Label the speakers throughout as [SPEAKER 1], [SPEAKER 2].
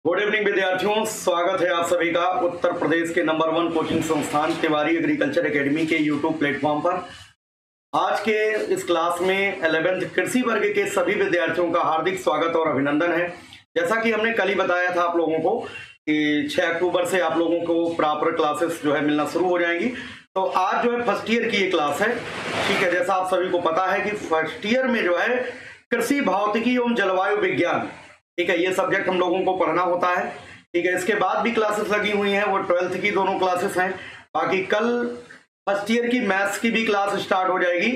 [SPEAKER 1] Good evening विद्यार्थियों, स्वागत है आप सभी का उत्तर प्रदेश के नंबर 1 कोचिंग संस्थान तिवारी एग्रीकल्चर एकेडमी के यूट्यूब प्लेटफॉर्म पर। आज के इस क्लास में 11th कृषि वर्ग के सभी विद्यार्थियों का हार्दिक स्वागत और अभिनंदन है। जैसा कि हमने कल ही बताया था आप लोगों को कि 6 अक्टूबर से आप लोगों को प्रॉपर क्लासेस जो है मिलना शुरू हो जाएंगी। तो आज जो है फर्स्ट ईयर की ये क्लास है, ठीक है। जैसा आप सभी को पता है कि फर्स्ट ईयर में जो है कृषि भौतिकी एवं जलवायु विज्ञान, ठीक है, ये सब्जेक्ट हम लोगों को पढ़ना होता है, ठीक है। इसके बाद भी क्लासेस लगी हुई हैं, वो 12th की दोनों क्लासेस हैं। बाकी कल फर्स्ट ईयर की मैथ्स की भी क्लास स्टार्ट हो जाएगी।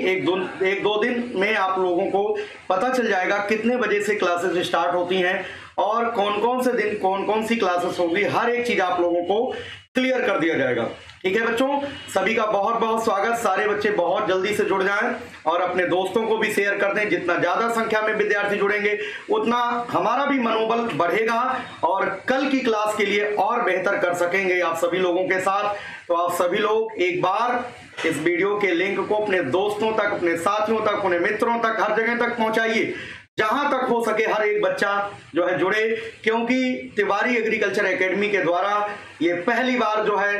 [SPEAKER 1] एक दो दिन में आप लोगों को पता चल जाएगा कितने बजे से क्लासेस स्टार्ट होती हैं और कौन कौन से दिन कौन कौन सी क्लासेस होगी, हर एक चीज आप लोगों को क्लियर कर दिया जाएगा, ठीक है। बच्चों सभी का बहुत बहुत स्वागत। सारे बच्चे बहुत जल्दी से जुड़ जाएं और अपने दोस्तों को भी शेयर कर दें। जितना ज्यादा संख्या में विद्यार्थी जुड़ेंगे उतना हमारा भी मनोबल बढ़ेगा और कल की क्लास के लिए और बेहतर कर सकेंगे आप सभी लोगों के साथ। तो आप सभी लोग एक बार इस वीडियो के लिंक को अपने दोस्तों तक, अपने साथियों तक, अपने मित्रों तक, हर जगह तक पहुंचाइए जहां तक हो सके। हर एक बच्चा जो है जुड़े, क्योंकि तिवारी एग्रीकल्चर एकेडमी के द्वारा ये पहली बार जो है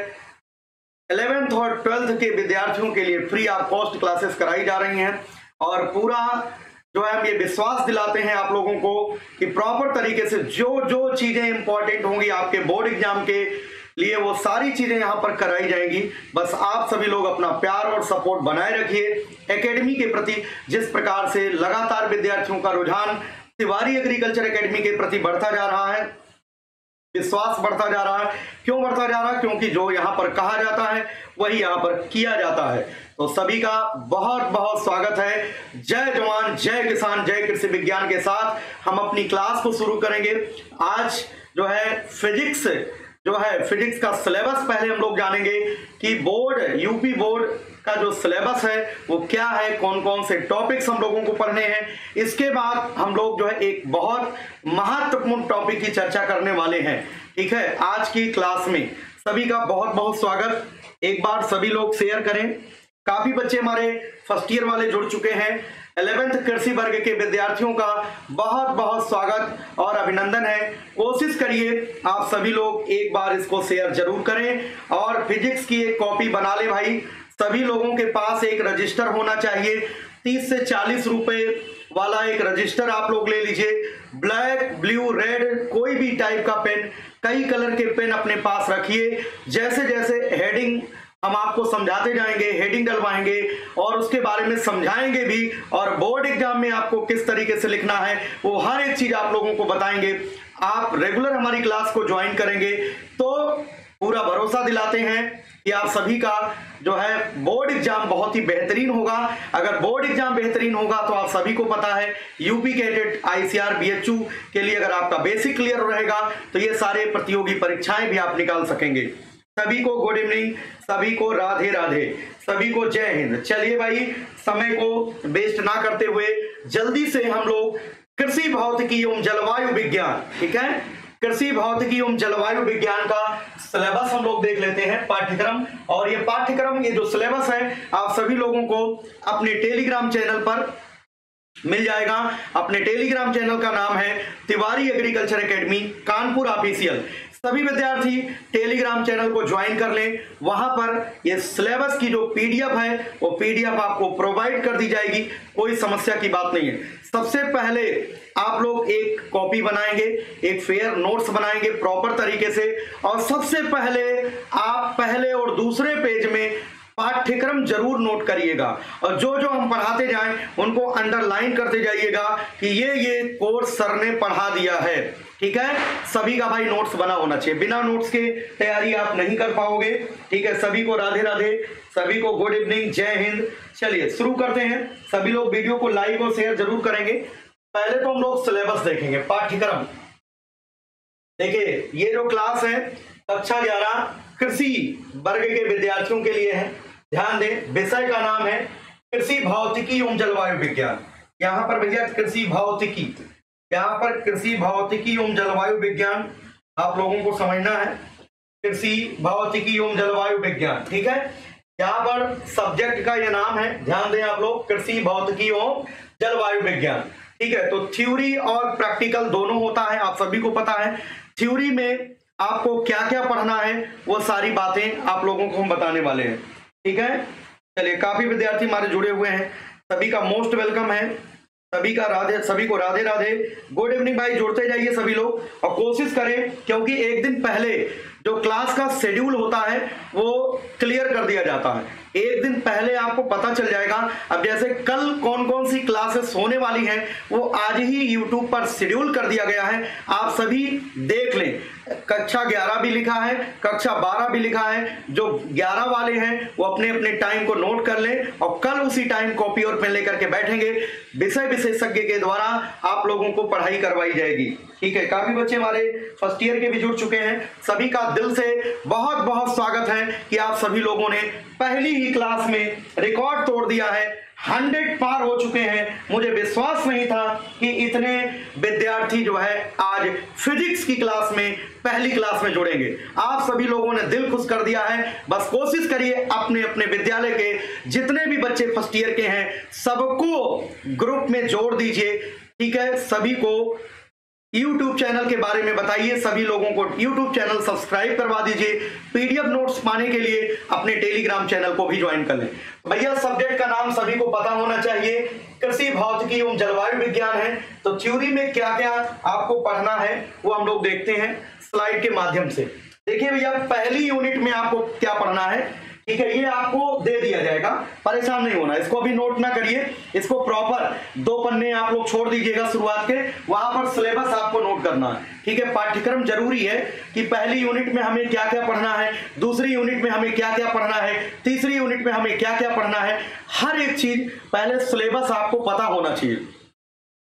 [SPEAKER 1] 11th और 12th के विद्यार्थियों के लिए फ्री ऑफ कॉस्ट क्लासेस कराई जा रही हैं। और पूरा जो है हम ये विश्वास दिलाते हैं आप लोगों को कि प्रॉपर तरीके से जो जो चीजें इंपॉर्टेंट होंगी आपके बोर्ड एग्जाम के लिए, वो सारी चीजें यहाँ पर कराई जाएंगी। बस आप सभी लोग अपना प्यार और सपोर्ट बनाए रखिए एकेडमी के प्रति। जिस प्रकार से लगातार विद्यार्थियों का रुझान तिवारी एग्रीकल्चर एकेडमी के प्रति बढ़ता जा रहा है, विश्वास बढ़ता जा रहा है। क्यों बढ़ता जा रहा है? क्योंकि जो यहाँ पर कहा जाता है वही यहाँ पर किया जाता है। तो सभी का बहुत बहुत स्वागत है। जय जवान, जय किसान, जय कृषि विज्ञान के साथ हम अपनी क्लास को शुरू करेंगे। आज जो है फिजिक्स का सिलेबस पहले हम लोग जानेंगे कि यूपी बोर्ड का जो सिलेबस है वो क्या है, कौन कौन से टॉपिक्स हम लोगों को पढ़ने हैं। इसके बाद हम लोग जो है एक बहुत महत्वपूर्ण टॉपिक की चर्चा करने वाले हैं, ठीक है। आज की क्लास में सभी का बहुत बहुत स्वागत। एक बार सभी लोग शेयर करें। काफी बच्चे हमारे फर्स्ट ईयर वाले जुड़ चुके हैं। 11th कृषि वर्ग के विद्यार्थियों का बहुत बहुत स्वागत और अभिनंदन है। कोशिश करिए आप सभी लोग एक बार इसको शेयर जरूर करें और फिजिक्स की एक कॉपी बना ले भाई। सभी लोगों के पास एक रजिस्टर होना चाहिए। 30 से 40 रुपए वाला एक रजिस्टर आप लोग ले लीजिए। ब्लैक, ब्लू, रेड, कोई भी टाइप का पेन, कई कलर के पेन अपने पास रखिए। जैसे जैसे हेडिंग हम आपको समझाते जाएंगे, हेडिंग डलवाएंगे और उसके बारे में समझाएंगे भी, और बोर्ड एग्जाम में आपको किस तरीके से लिखना है वो हर एक चीज आप लोगों को बताएंगे। आप रेगुलर हमारी क्लास को ज्वाइन करेंगे तो पूरा भरोसा दिलाते हैं कि आप सभी का जो है बोर्ड एग्जाम बहुत ही बेहतरीन होगा। अगर बोर्ड एग्जाम बेहतरीन होगा तो आप सभी को पता है यूपी कैडेट, आईसीआर, बीएचयू के लिए अगर आपका बेसिक क्लियर रहेगा तो ये सारे प्रतियोगी परीक्षाएं भी आप निकाल सकेंगे। सभी को गुड इवनिंग, सभी को राधे राधे, सभी को जय हिंद। चलिए भाई, समय को वेस्ट ना करते हुए जल्दी से हम लोग कृषि भौतिकी एवं जलवायु विज्ञान, ठीक है, कृषि भौतिकी एवं जलवायु विज्ञान का सिलेबस हम लोग देख लेते हैं, पाठ्यक्रम। और ये पाठ्यक्रम, ये जो सिलेबस है आप सभी लोगों को अपने टेलीग्राम चैनल पर मिल जाएगा। अपने टेलीग्राम चैनल का नाम है Tiwari agriculture academy Kanpur official. सभी विद्यार्थी टेलीग्राम चैनल को ज्वाइन कर लें। वहां पर ये सिलेबस की जो पीडीएफ है वो पीडीएफ आपको प्रोवाइड कर दी जाएगी, कोई समस्या की बात नहीं है। सबसे पहले आप लोग एक कॉपी बनाएंगे, एक फेयर नोट्स बनाएंगे प्रॉपर तरीके से, और सबसे पहले आप पहले और दूसरे पेज में पाठ्यक्रम जरूर नोट करिएगा और जो जो हम पढ़ाते जाएं उनको अंडरलाइन करते जाइएगा कि ये कोर्स सर ने पढ़ा दिया है, ठीक है। सभी का भाई नोट्स बना होना चाहिए, बिना नोट्स के तैयारी आप नहीं कर पाओगे, ठीक है। सभी को राधे राधे, सभी को गुड इवनिंग, जय हिंद। चलिए शुरू करते हैं। सभी लोग वीडियो को लाइक और शेयर जरूर करेंगे। पहले तो हम लोग सिलेबस देखेंगे, पाठ्यक्रम। देखिए ये जो क्लास है कक्षा 11 कृषि वर्ग के विद्यार्थियों के लिए है। ध्यान दें, विषय का नाम है कृषि भौतिकी एवं जलवायु विज्ञान। यहाँ पर भैया कृषि भौतिकी, यहाँ पर कृषि भौतिकी एवं जलवायु विज्ञान आप लोगों को समझना है। कृषि भौतिकी एवं जलवायु विज्ञान, ठीक है। यहाँ पर सब्जेक्ट का यह नाम है, ध्यान दें आप लोग, कृषि भौतिकी एवं जलवायु विज्ञान, ठीक है। तो थ्योरी और प्रैक्टिकल दोनों होता है, आप सभी को पता है। थ्योरी में आपको क्या क्या पढ़ना है वो सारी बातें आप लोगों को हम बताने वाले हैं। ठीक है, चलिए काफी विद्यार्थी हमारे जुड़े हुए हैं, सभी का मोस्ट वेलकम है, सभी को राधे राधे, गुड इवनिंग भाई, जुड़ते जाइए सभी लोग और कोशिश करें, क्योंकि एक दिन पहले जो क्लास का शेड्यूल होता है वो क्लियर कर दिया जाता है। एक दिन पहले आपको पता चल जाएगा। अब जैसे कल कौन कौन सी क्लासेस होने वाली हैं वो आज ही यूट्यूब पर शेड्यूल कर दिया गया है, आप सभी देख लें। कक्षा 11 भी लिखा है, कक्षा 12 भी लिखा है। जो 11 वाले हैं वो अपने अपने टाइम को नोट कर लें और कल उसी टाइम कॉपी और पेन लेकर के बैठेंगे, विषय विशेषज्ञ के द्वारा आप लोगों को पढ़ाई करवाई जाएगी। ठीक है, काफी बच्चे हमारे फर्स्ट ईयर के भी जुड़ चुके हैं, सभी का दिल से बहुत बहुत स्वागत है कि आप सभी लोगों ने पहली ही क्लास में रिकॉर्ड तोड़ दिया है, 100 पार हो चुके हैं। मुझे विश्वास नहीं था कि इतने विद्यार्थी जो है आज फिजिक्स की क्लास में पहली क्लास में जुड़ेंगे। आप सभी लोगों ने दिल खुश कर दिया है। बस कोशिश करिए अपने अपने विद्यालय के जितने भी बच्चे फर्स्ट ईयर के हैं सबको ग्रुप में जोड़ दीजिए। ठीक है, सभी को YouTube चैनल के बारे में बताइए, सभी लोगों को YouTube चैनल सब्सक्राइब करवा दीजिए। पीडीएफ नोट्स पाने के लिए अपने टेलीग्राम चैनल को भी ज्वाइन कर लें। भैया सब्जेक्ट का नाम सभी को पता होना चाहिए, कृषि भौतिकी एवं जलवायु विज्ञान है। तो थ्योरी में क्या क्या आपको पढ़ना है वो हम लोग देखते हैं स्लाइड के माध्यम से। देखिए भैया पहली यूनिट में आपको क्या पढ़ना है, ठीक है, ये आपको दे दिया जाएगा, परेशान नहीं होना, इसको अभी नोट ना करिए, इसको प्रॉपर 2 पन्ने आप लोग छोड़ दीजिएगा शुरुआत के, वहां पर सिलेबस आपको नोट करना है। ठीक है, पाठ्यक्रम जरूरी है कि पहली यूनिट में हमें क्या क्या पढ़ना है, दूसरी यूनिट में हमें क्या क्या पढ़ना है, तीसरी यूनिट में हमें क्या क्या पढ़ना है, हर एक चीज पहले सिलेबस आपको पता होना चाहिए।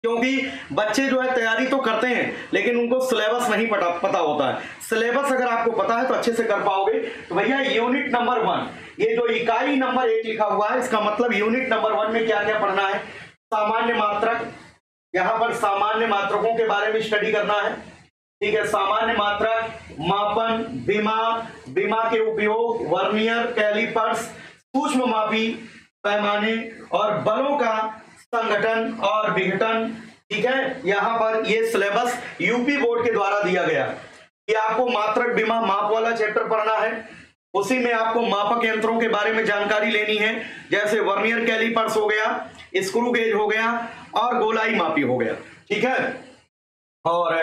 [SPEAKER 1] क्योंकि बच्चे जो है तैयारी तो करते हैं लेकिन उनको सिलेबस नहीं पता होता है। सिलेबस अगर आपको पता है तो अच्छे से कर पाओगे। तो भैया यूनिट नंबर 1, ये जो इकाई नंबर 1 लिखा हुआ है इसका मतलब यूनिट नंबर 1 में क्या क्या पढ़ना है। सामान्य मात्रक, यहाँ पर सामान्य मात्रकों के बारे में स्टडी करना है। ठीक है, सामान्य मात्रक, मापन, विमा के उपयोग, वर्नियर कैलिपर्स, सूक्ष्म मापी पैमाने और बलों का संगठन और विघटन। ठीक है, यहां पर ये सिलेबस यूपी बोर्ड के द्वारा दिया गया कि आपको मात्रक विमा माप वाला चैप्टर पढ़ना है। उसी में आपको मापक यंत्रों के बारे में जानकारी लेनी है, जैसे वर्नियर कैलिपर्स हो गया, स्क्रू गेज हो गया और गोलाई मापी हो गया। ठीक है, और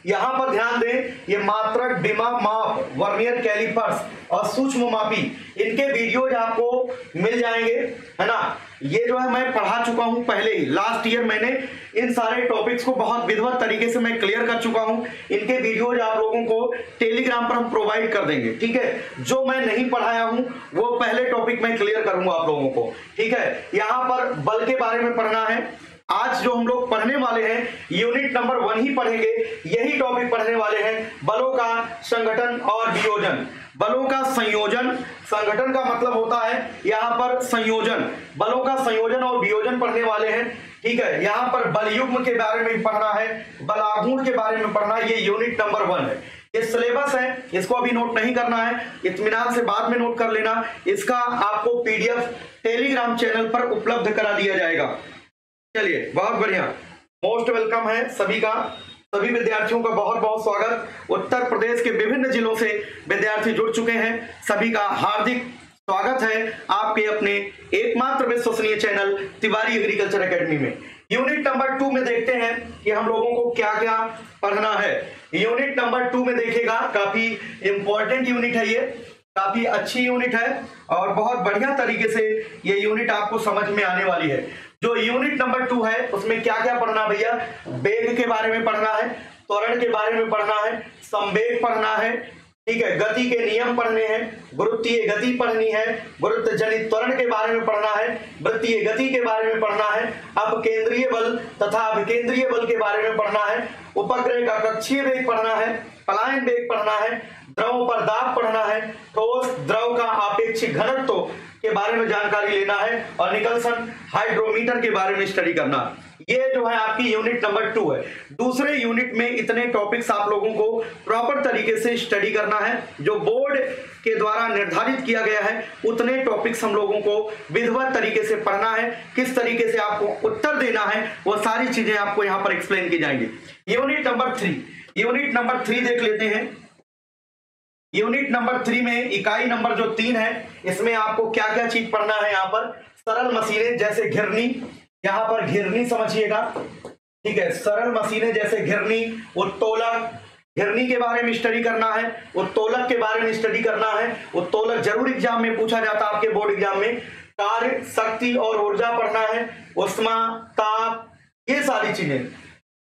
[SPEAKER 1] यहां पर ध्यान दें, ये मात्रक, विमा, माप, वर्नियर कैलिपर्स और सूक्ष्म मापी, इनके वीडियोज आपको मिल जाएंगे, है ना। ये जो है मैं पढ़ा चुका हूं पहले ही, लास्ट ईयर मैंने इन सारे टॉपिक्स को बहुत विधिवत तरीके से मैं क्लियर कर चुका हूं। इनके वीडियोज आप लोगों को टेलीग्राम पर हम प्रोवाइड कर देंगे। ठीक है, जो मैं नहीं पढ़ाया हूं वो पहले टॉपिक मैं क्लियर करूंगा आप लोगों को। ठीक है, यहाँ पर बल के बारे में पढ़ना है। आज जो हम लोग पढ़ने वाले हैं यूनिट नंबर 1 ही पढ़ेंगे, यही टॉपिक पढ़ने वाले हैं, बलों का संगठन और वियोजन। बलों का संयोजन, संगठन का मतलब होता है यहाँ पर संयोजन, बलों का संयोजन और वियोजन पढ़ने वाले हैं। ठीक है, यहाँ पर बल युग्म के बारे में पढ़ना है, बल आघूर्ण के बारे में पढ़ना है। ये यूनिट नंबर 1 है, ये सिलेबस है, इसको अभी नोट नहीं करना है, इत्मीनान से बाद में नोट कर लेना। इसका आपको पीडीएफ टेलीग्राम चैनल पर उपलब्ध करा दिया जाएगा। चलिए, बहुत बढ़िया, मोस्ट वेलकम है सभी का, सभी विद्यार्थियों का बहुत बहुत स्वागत। उत्तर प्रदेश के विभिन्न जिलों से विद्यार्थी जुड़ चुके हैं, सभी का हार्दिक स्वागत है आपके अपने एकमात्र विश्वसनीय चैनल तिवारी एग्रीकल्चर एकेडमी में। यूनिट नंबर 2 में देखते हैं कि हम लोगों को क्या क्या पढ़ना है। यूनिट नंबर 2 में देखिएगा, काफी इंपॉर्टेंट यूनिट है, ये काफी अच्छी यूनिट है और बहुत बढ़िया तरीके से ये यूनिट आपको समझ में आने वाली है। जो यूनिट नंबर 2 है उसमें क्या क्या पढ़ना भैया, वेग के बारे में पढ़ना है, त्वरण के बारे में पढ़ना है, संवेग पढ़ना है। ठीक है, गति के नियम पढ़ने हैं, गुरुत्वीय गति पढ़नी है, गुरुत्व जनित त्वरण के बारे में पढ़ना है, वृत्तीय गति के बारे में पढ़ना है, अपकेंद्रीय बल तथा अभिकेंद्रीय बल के बारे में पढ़ना है, उपग्रह का कक्षीय वेग पढ़ना है, पलायन वेग पढ़ना है, द्रव पर दाब पढ़ना है, ठोस द्रव का आपेक्षिक घनत्व के बारे में जानकारी लेना है और निकलसन हाइड्रोमीटर के बारे में स्टडी करना। ये जो है आपकी यूनिट नंबर 2 है। दूसरे यूनिट में इतने टॉपिक्स आप लोगों को प्रॉपर तरीके से स्टडी करना है, जो बोर्ड के द्वारा निर्धारित किया गया है उतने टॉपिक्स हम लोगों को विधिवत तरीके से पढ़ना है। किस तरीके से आपको उत्तर देना है वो सारी चीजें आपको यहाँ पर एक्सप्लेन की जाएंगी। यूनिट नंबर 3, यूनिट नंबर 3 देख लेते हैं। यूनिट नंबर 3 में इकाई नंबर जो 3 है, इसमें आपको क्या क्या चीज पढ़ना है। यहाँ पर सरल मशीनें जैसे घिरनी, यहाँ पर घिरनी समझिएगा, ठीक है। सरल मशीनें जैसे घिरनी, उत्तोलक, घिरनी के बारे में स्टडी करना है, उत्तोलक के बारे में स्टडी करना है। उत्तोलक जरूर एग्जाम में पूछा जाता है, आपके बोर्ड एग्जाम में। कार्य, शक्ति और ऊर्जा पढ़ना है, उष्मा, ताप, ये सारी चीजें,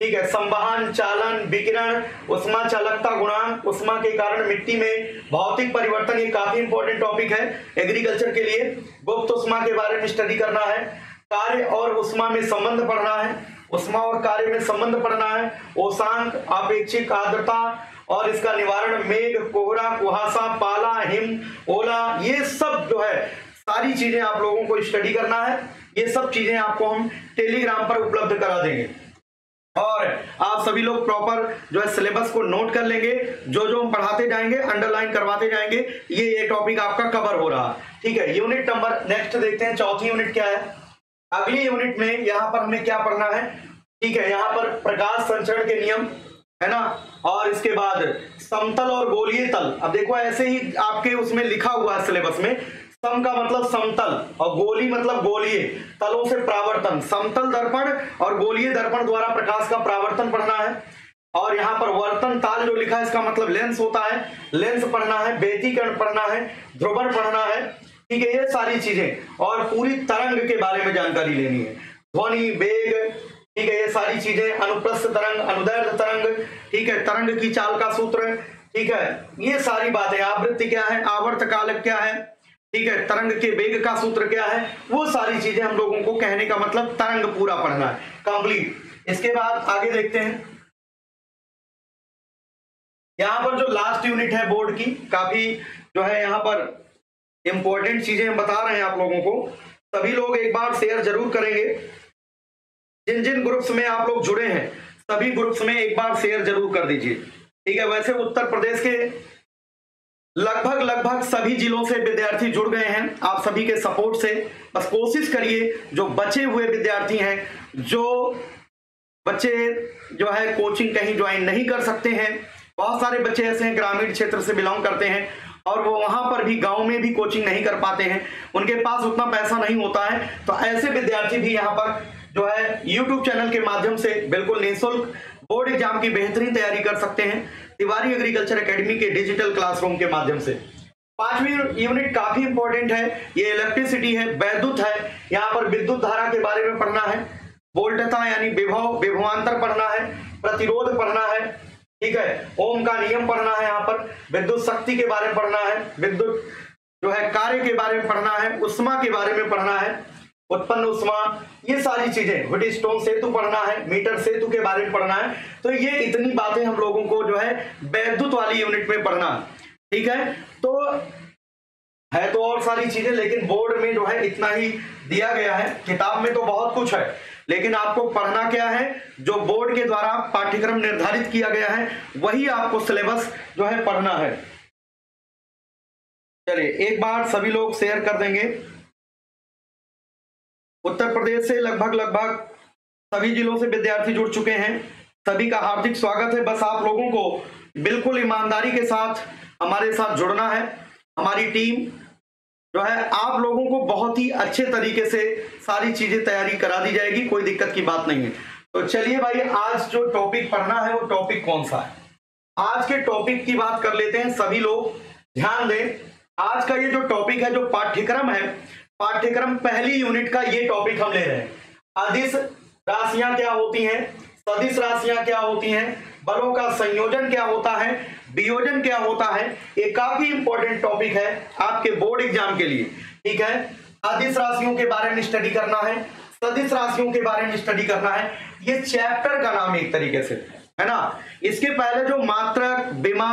[SPEAKER 1] ठीक है। संवहन, चालन, विकिरण, उष्मा चालकता गुणांक, उष्मा के कारण मिट्टी में भौतिक परिवर्तन, ये काफी इंपॉर्टेंट टॉपिक है एग्रीकल्चर के लिए। गुप्त उष्मा के बारे में स्टडी करना है। कार्य और उष्मा में संबंध पढ़ना है, उष्मा और कार्य में संबंध पढ़ना है। ओशांक, अपेक्षिक आर्द्रता और इसका निवारण, मेघ, कोहरा, कुहासा, पाला, हिम, ओला, ये सब जो है सारी चीजें आप लोगों को स्टडी करना है। ये सब चीजें आपको हम टेलीग्राम पर उपलब्ध करा देंगे और आप सभी लोग प्रॉपर जो है सिलेबस को नोट कर लेंगे। जो जो हम पढ़ाते जाएंगे अंडरलाइन करवाते जाएंगे, ये टॉपिक आपका कवर हो रहा, ठीक है। यूनिट नंबर नेक्स्ट देखते हैं, चौथी यूनिट क्या है। अगली यूनिट में यहाँ पर हमें क्या पढ़ना है, ठीक है। यहाँ पर प्रकाश संचरण के नियम है ना, और इसके बाद समतल और गोलीय तल। अब देखो ऐसे ही आपके उसमें लिखा हुआ है सिलेबस में, सम का मतलब समतल और गोली मतलब गोलीय, तलों से प्रावर्तन, समतल दर्पण और गोलीय दर्पण द्वारा प्रकाश का प्रावर्तन पढ़ना है। और यहाँ पर वर्तन ताल जो लिखा है इसका मतलब लेंस होता है, लेंस पढ़ना है। व्यतिकरण पढ़ना है, ध्रुवण पढ़ना है, ठीक है। ये सारी चीजें और पूरी तरंग के बारे में जानकारी लेनी है, ध्वनि, वेग, ठीक है, ये सारी चीजें। अनुप्रस्थ तरंग, अनुदैर्ध्य तरंग, ठीक है, तरंग की चाल का सूत्र, ठीक है, ये सारी बातें। आवृत्ति क्या है, आवर्तकालक क्या है, ठीक है, तरंग के वेग का सूत्र क्या है, वो सारी चीजें हम लोगों को, कहने का मतलब तरंग पूरा पढ़ना है कंप्लीट। इसके बाद आगे देखते हैं, यहां पर जो लास्ट यूनिट है बोर्ड की, काफी जो है यहाँ पर इंपॉर्टेंट चीजें हम बता रहे हैं आप लोगों को। सभी लोग एक बार शेयर जरूर करेंगे, जिन जिन ग्रुप्स में आप लोग जुड़े हैं सभी ग्रुप्स में एक बार शेयर जरूर कर दीजिए, ठीक है। वैसे उत्तर प्रदेश के लगभग सभी जिलों से विद्यार्थी जुड़ गए हैं आप सभी के सपोर्ट से। बस कोशिश करिए, जो बचे हुए विद्यार्थी हैं, जो बच्चे जो है कोचिंग कहीं ज्वाइन नहीं कर सकते हैं, बहुत सारे बच्चे ऐसे हैं ग्रामीण क्षेत्र से बिलोंग करते हैं और वो वहां पर भी गांव में भी कोचिंग नहीं कर पाते हैं, उनके पास उतना पैसा नहीं होता है, तो ऐसे विद्यार्थी भी यहाँ पर जो है YouTube चैनल के माध्यम से बिल्कुल निःशुल्क बोर्ड एग्जाम की बेहतरीन तैयारी कर सकते हैं तिवारी एग्रीकल्चर एकेडमी के डिजिटल क्लासरूम के माध्यम से। पांचवी यूनिट काफी इंपॉर्टेंट है, ये इलेक्ट्रिसिटी है, वैद्युत है। यहाँ पर विद्युत धारा के बारे में पढ़ना है, वोल्टता यानी विभव, विभवांतर पढ़ना है, प्रतिरोध पढ़ना है, ठीक है, ओम का नियम पढ़ना है। यहाँ पर विद्युत शक्ति के बारे में पढ़ना है, विद्युत जो है कार्य के बारे में पढ़ना है, उष्मा के बारे में पढ़ना है, उत्पन्न उष्मा, ये सारी चीजें, व्हीटस्टोन सेतु पढ़ना है, मीटर सेतु के बारे में पढ़ना है। तो ये इतनी बातें हम लोगों को जो है वैद्युत वाली यूनिट में पढ़ना, ठीक है। तो है तो और सारी चीजें, लेकिन बोर्ड में जो है इतना ही दिया गया है। किताब में तो बहुत कुछ है, लेकिन आपको पढ़ना क्या है, जो बोर्ड के द्वारा पाठ्यक्रम निर्धारित किया गया है वही आपको सिलेबस जो है पढ़ना है। चलिए एक बार सभी लोग शेयर कर देंगे। उत्तर प्रदेश से लगभग सभी जिलों से विद्यार्थी जुड़ चुके हैं, सभी का हार्दिक स्वागत है। बस आप लोगों को बिल्कुल ईमानदारी के साथ हमारे साथ जुड़ना है। हमारी टीम जो है आप लोगों को बहुत ही अच्छे तरीके से सारी चीजें तैयारी करा दी जाएगी, कोई दिक्कत की बात नहीं है। तो चलिए भाई, आज जो टॉपिक पढ़ना है वो टॉपिक कौन सा है, आज के टॉपिक की बात कर लेते हैं। सभी लोग ध्यान दें, आज का ये जो टॉपिक है, जो पाठ्यक्रम है, पाठ्यक्रम पहली यूनिट का ये टॉपिक हम ले रहे हैं। अदिश राशियां क्या होती हैं, सदिश राशियां क्या होती हैं, बलों का संयोजन क्या होता है, वियोजन क्या होता है, ये काफी इंपॉर्टेंट टॉपिक है आपके बोर्ड एग्जाम के लिए, ठीक है। अदिश राशियों के बारे में स्टडी करना है, सदिश राशियों के बारे में स्टडी करना है। ये चैप्टर का नाम एक तरीके से है ना। इसके पहले जो मात्रक, विमा,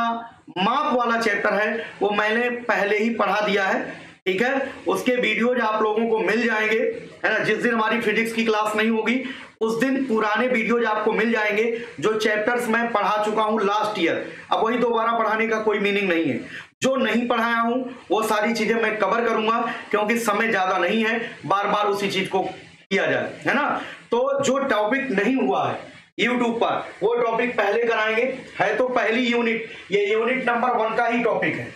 [SPEAKER 1] माप वाला चैप्टर है वो मैंने पहले ही पढ़ा दिया है, ठीक है। उसके वीडियोज आप लोगों को मिल जाएंगे, है ना। जिस दिन हमारी फिजिक्स की क्लास नहीं होगी उस दिन पुराने वीडियोज आपको मिल जाएंगे, जो चैप्टर्स मैं पढ़ा चुका हूं लास्ट ईयर। अब वही दोबारा पढ़ाने का कोई मीनिंग नहीं है। जो नहीं पढ़ाया हूं वो सारी चीजें मैं कवर करूंगा, क्योंकि समय ज्यादा नहीं है बार बार उसी चीज को किया जाए, है ना। तो जो टॉपिक नहीं हुआ है यूट्यूब पर, वो टॉपिक पहले कराएंगे। है तो पहली यूनिट, ये यूनिट नंबर 1 का ही टॉपिक है।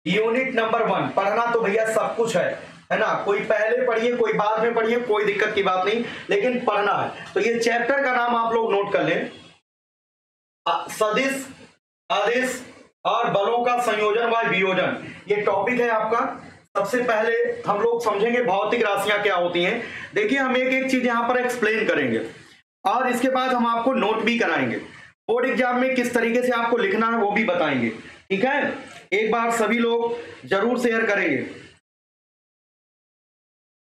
[SPEAKER 1] यूनिट नंबर 1 पढ़ना तो भैया सब कुछ है ना, कोई पहले पढ़िए कोई बाद में पढ़िए, कोई दिक्कत की बात नहीं, लेकिन पढ़ना है। तो ये चैप्टर का नाम आप लोग नोट कर लें, सदिश, अदिश और बलों का संयोजन व वियोजन, ये टॉपिक है आपका। सबसे पहले हम लोग समझेंगे भौतिक राशियां क्या होती हैं। देखिए हम एक एक चीज यहां पर एक्सप्लेन करेंगे और इसके बाद हम आपको नोट भी कराएंगे। बोर्ड एग्जाम में किस तरीके से आपको लिखना है वो भी बताएंगे, ठीक है। एक बार सभी लोग जरूर शेयर करेंगे।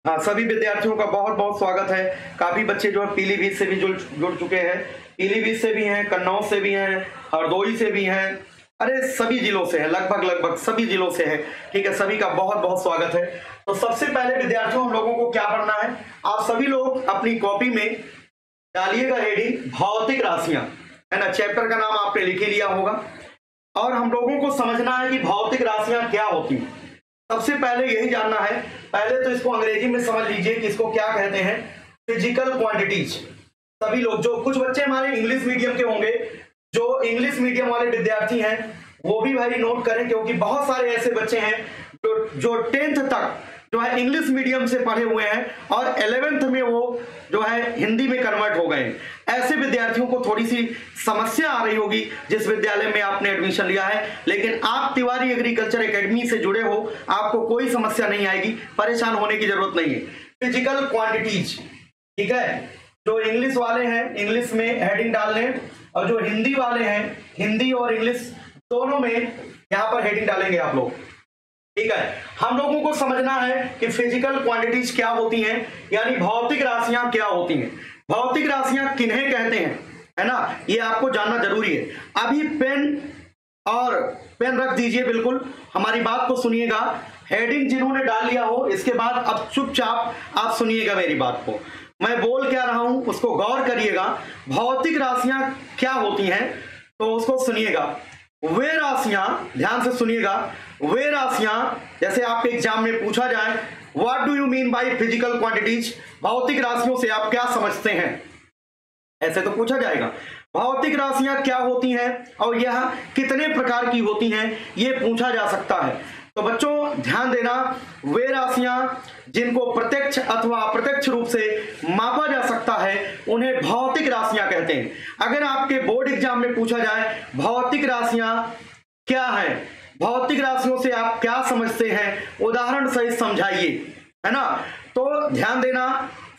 [SPEAKER 1] हाँ, सभी विद्यार्थियों का बहुत बहुत स्वागत है। काफी बच्चे जो है पीलीभीत से भी जुड़ चुके हैं, पीलीभीत से भी हैं, कन्नौज से भी हैं, हरदोई से भी हैं, अरे सभी जिलों से है, लगभग सभी जिलों से है, ठीक है। सभी का बहुत बहुत स्वागत है। तो सबसे पहले विद्यार्थियों हम लोगों को क्या पढ़ना है, आप सभी लोग अपनी कॉपी में डालिएगा हेडिंग भौतिक राशियां, है ना। चैप्टर का नाम आपने लिख ही लिया होगा और हम लोगों को समझना है कि भौतिक राशियां क्या होती हैं। सबसे पहले यही जानना है, पहले तो इसको अंग्रेजी में समझ लीजिए कि इसको क्या कहते हैं, फिजिकल क्वांटिटीज। सभी लोग, जो कुछ बच्चे हमारे इंग्लिश मीडियम के होंगे, जो इंग्लिश मीडियम वाले विद्यार्थी हैं वो भी भाई नोट करें, क्योंकि बहुत सारे ऐसे बच्चे हैं जो 10th तक जो है इंग्लिश मीडियम से पढ़े हुए हैं और 11th में वो जो है हिंदी में कन्वर्ट हो गए। ऐसे विद्यार्थियों को थोड़ी सी समस्या आ रही होगी जिस विद्यालय में आपने एडमिशन लिया है, लेकिन आप तिवारी एग्रीकल्चर एकेडमी से जुड़े हो, आपको कोई समस्या नहीं आएगी, परेशान होने की जरूरत नहीं है। फिजिकल क्वांटिटीज, ठीक है। जो इंग्लिश वाले हैं इंग्लिश में हेडिंग डाल लें और जो हिंदी वाले हैं हिंदी और इंग्लिश दोनों में यहां पर हेडिंग डालेंगे आप लोग, ठीक है। हम लोगों को समझना है कि फिजिकल क्वांटिटीज क्या होती हैं, यानी भौतिक राशियां क्या होती हैं, भौतिक राशियां किन्हें कहते हैं, है ना, ये आपको जानना जरूरी है। अभी पेन रख दीजिए, बिल्कुल हमारी बात को सुनिएगा। हेडिंग जिन्होंने डाल लिया हो इसके बाद अब चुपचाप आप सुनिएगा मेरी बात को, मैं बोल क्या रहा हूं उसको गौर करिएगा। भौतिक राशियां क्या होती हैं तो उसको सुनिएगा। वे राशियां, ध्यान से सुनिएगा, वे राशियां जैसे आपके एग्जाम में पूछा जाए what do you mean by physical quantities, भौतिक राशियों से आप क्या समझते हैं, ऐसे तो पूछा जाएगा। भौतिक राशियां क्या होती हैं और यह कितने प्रकार की होती हैं ये पूछा जा सकता है। तो बच्चों ध्यान देना, वे राशियां जिनको प्रत्यक्ष अथवा अप्रत्यक्ष रूप से मापा जा सकता है उन्हें भौतिक राशियां कहते हैं। अगर आपके बोर्ड एग्जाम में पूछा जाए भौतिक राशियां क्या है, भौतिक राशियों से आप क्या समझते हैं, उदाहरण सहित समझाइए, है ना। तो ध्यान देना,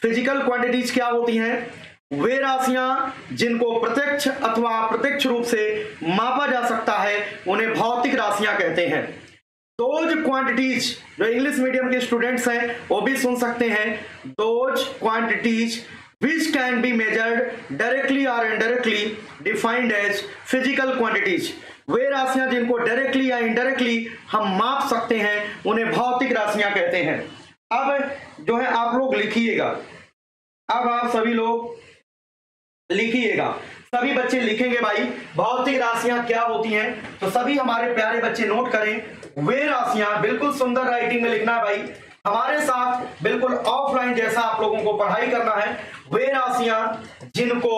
[SPEAKER 1] फिजिकल क्वांटिटीज क्या होती हैं, वे राशियां जिनको प्रत्यक्ष अथवा अप्रत्यक्ष रूप से मापा जा सकता है उन्हें भौतिक राशियां कहते हैं। दोज क्वांटिटीज, जो इंग्लिश मीडियम के स्टूडेंट्स हैं वो भी सुन सकते हैं, those quantities which can be measured directly or indirectly defined as physical quantities, वे राशियां जिनको डायरेक्टली या इनडायरेक्टली हम माप सकते हैं उन्हें भौतिक राशियां कहते हैं। अब जो है आप लोग लिखिएगा, अब आप सभी लोग लिखिएगा, सभी बच्चे लिखेंगे भाई भौतिक राशियां क्या होती हैं। तो सभी हमारे प्यारे बच्चे नोट करें, वे राशियां, बिल्कुल सुंदर राइटिंग में लिखना है भाई, हमारे साथ बिल्कुल ऑफलाइन जैसा आप लोगों को पढ़ाई करना है। वे राशियां जिनको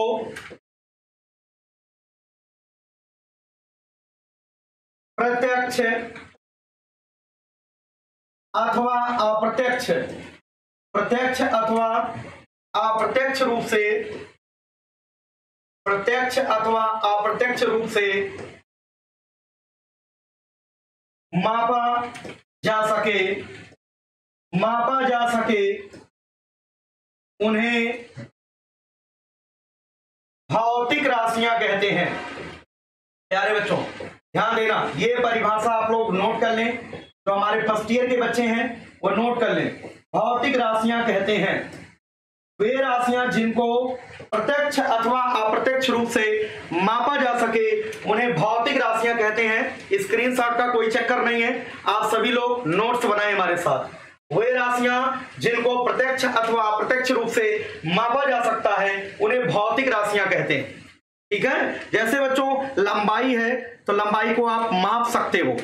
[SPEAKER 1] प्रत्यक्ष अथवा अप्रत्यक्ष, प्रत्यक्ष अथवा अप्रत्यक्ष रूप से, प्रत्यक्ष अथवा अप्रत्यक्ष रूप से मापा जा सके, मापा जा सके उन्हें भौतिक राशियां कहते हैं। प्यारे बच्चों ध्यान देना, ये परिभाषा आप लोग नोट कर लें, जो हमारे फर्स्ट ईयर के बच्चे हैं वो नोट कर लें। भौतिक राशियां कहते हैं वे राशियां जिनको प्रत्यक्ष अथवा अप्रत्यक्ष रूप से मापा जा सके उन्हें भौतिक राशियां कहते हैं। स्क्रीनशॉट का कोई चक्कर नहीं है, आप सभी लोग नोट्स बनाएं हमारे साथ। वे राशियां जिनको प्रत्यक्ष अथवा अप्रत्यक्ष रूप से मापा जा सकता है उन्हें भौतिक राशियां कहते हैं, ठीक है। जैसे बच्चों लंबाई है तो लंबाई को आप माप सकते हो,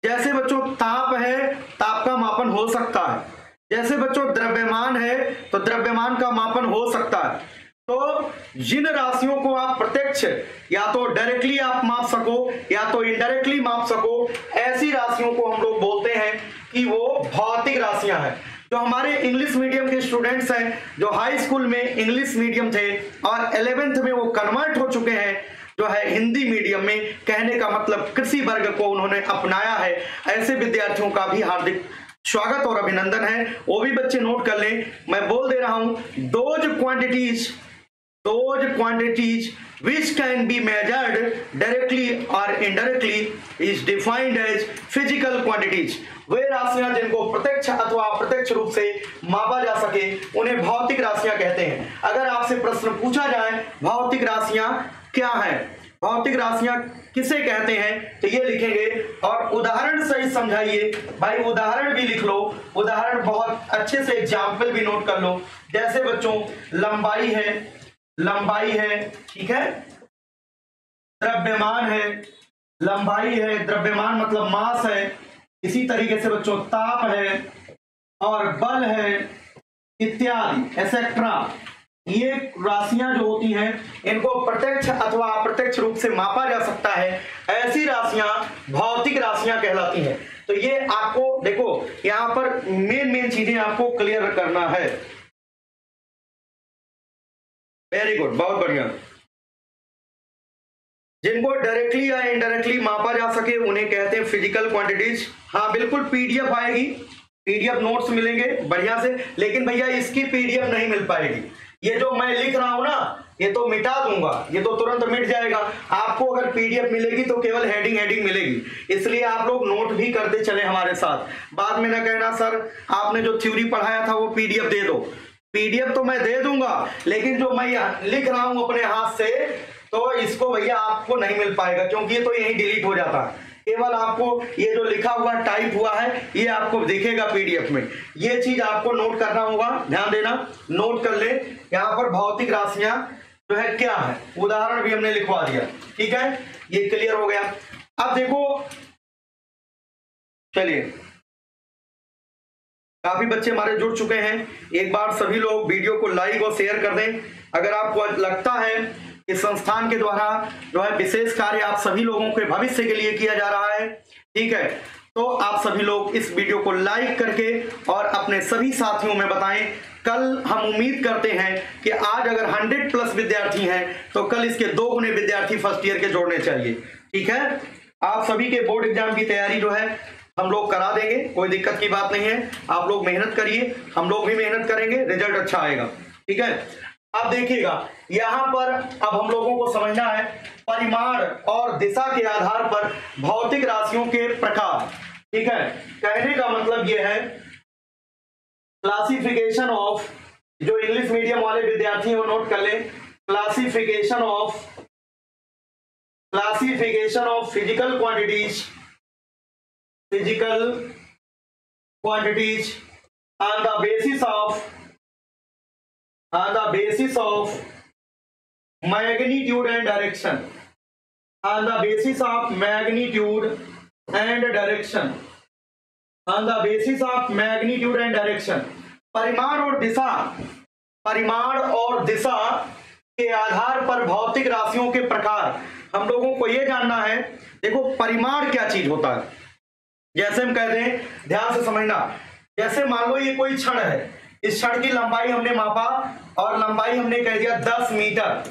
[SPEAKER 1] जैसे बच्चों ताप है, ताप का मापन हो सकता है, जैसे बच्चों द्रव्यमान है तो द्रव्यमान का मापन हो सकता है। तो जिन राशियों को आप प्रत्यक्ष या तो डायरेक्टली आप माप सको या तो इनडायरेक्टली माप सको, ऐसी राशियों को हम लोग बोलते हैं कि वो भौतिक राशियां हैं। जो हमारे इंग्लिश मीडियम के स्टूडेंट्स हैं, जो हाई स्कूल में इंग्लिश मीडियम थे और 11th में वो कन्वर्ट हो चुके हैं जो है हिंदी मीडियम में, कहने का मतलब कृषि वर्ग को उन्होंने अपनाया है, ऐसे विद्यार्थियों का भी हार्दिक स्वागत और अभिनंदन है। वो भी बच्चे नोट कर लें, मैं बोल दे रहा हूं, those quantities which can be measured directly or indirectly is defined as physical quantities। वे राशियां जिनको प्रत्यक्ष अथवा अप्रत्यक्ष रूप से मापा जा सके उन्हें भौतिक राशियां कहते हैं। अगर आपसे प्रश्न पूछा जाए भौतिक राशियां क्या है, भौतिक राशियां किसे कहते हैं, तो ये लिखेंगे और उदाहरण सही समझाइए भाई, उदाहरण भी लिख लो, उदाहरण बहुत अच्छे से एग्जाम्पल भी नोट कर लो। जैसे बच्चों लंबाई है, ठीक है, द्रव्यमान है, लंबाई है, द्रव्यमान मतलब मास है, इसी तरीके से बच्चों ताप है और बल है इत्यादि एक्सेट्रा। ये राशियां जो होती हैं इनको प्रत्यक्ष अथवा अप्रत्यक्ष रूप से मापा जा सकता है, ऐसी राशियां भौतिक राशियां कहलाती हैं। तो ये आपको देखो यहां पर मेन चीजें आपको क्लियर करना है। वेरी गुड, बहुत बढ़िया। जिनको डायरेक्टली या इनडायरेक्टली मापा जा सके उन्हें कहते हैं फिजिकल क्वांटिटीज। हाँ बिल्कुल, पीडीएफ आएगी, पीडीएफ नोट्स मिलेंगे बढ़िया से, लेकिन भैया इसकी पीडीएफ नहीं मिल पाएगी। ये जो मैं लिख रहा हूं ना ये तो मिटा दूंगा, ये तो तुरंत मिट जाएगा। आपको अगर पीडीएफ मिलेगी तो केवल हेडिंग मिलेगी, इसलिए आप लोग नोट भी करते चले हमारे साथ। बाद में ना कहना सर आपने जो थ्योरी पढ़ाया था वो पीडीएफ दे दो। पीडीएफ तो मैं दे दूंगा, लेकिन जो मैं लिख रहा हूं अपने हाथ से तो इसको भैया आपको नहीं मिल पाएगा, क्योंकि ये तो यही डिलीट हो जाता है। केवल आपको ये जो लिखा हुआ टाइप हुआ है ये आपको दिखेगा पीडीएफ में। ये चीज आपको नोट करना होगा, ध्यान देना, नोट कर ले। यहाँ पर भौतिक राशियां जो है क्या है, उदाहरण भी हमने लिखवा दिया, ठीक है, ये क्लियर हो गया। अब देखो, चलिए काफी बच्चे हमारे जुड़ चुके हैं, एक बार सभी लोग वीडियो को लाइक और शेयर कर दें। अगर आपको लगता है इस संस्थान के द्वारा जो है विशेष कार्य आप सभी लोगों के भविष्य के लिए किया जा रहा है, ठीक है, तो आप सभी लोग इस वीडियो को लाइक करके और अपने सभी साथियों में बताएं। कल हम उम्मीद करते हैं कि आज अगर 100+ विद्यार्थी हैं तो कल इसके 2 गुने विद्यार्थी फर्स्ट ईयर के जोड़ने चाहिए, ठीक है। आप सभी के बोर्ड एग्जाम की तैयारी जो है हम लोग करा देंगे, कोई दिक्कत की बात नहीं है। आप लोग मेहनत करिए, हम लोग भी मेहनत करेंगे, रिजल्ट अच्छा आएगा, ठीक है। अब देखिएगा यहां पर अब हम लोगों को समझना है परिमाण और दिशा के आधार पर भौतिक राशियों के प्रकार, ठीक है। कहने का मतलब यह है क्लासिफिकेशन ऑफ, जो इंग्लिश मीडियम वाले विद्यार्थी हैं वो नोट कर लें, classification of physical quantities on the basis of magnitude and direction, on the basis of magnitude and direction, on the basis of magnitude and direction। परिमाण और दिशा के आधार पर भौतिक राशियों के प्रकार हम लोगों को यह जानना है। देखो परिमाण क्या चीज होता है, जैसे हम कहते हैं, ध्यान से समझना, जैसे मान लो ये कोई क्षण है, इस क्षण की लंबाई हमने मापा और लंबाई हमने कह दिया 10 मीटर।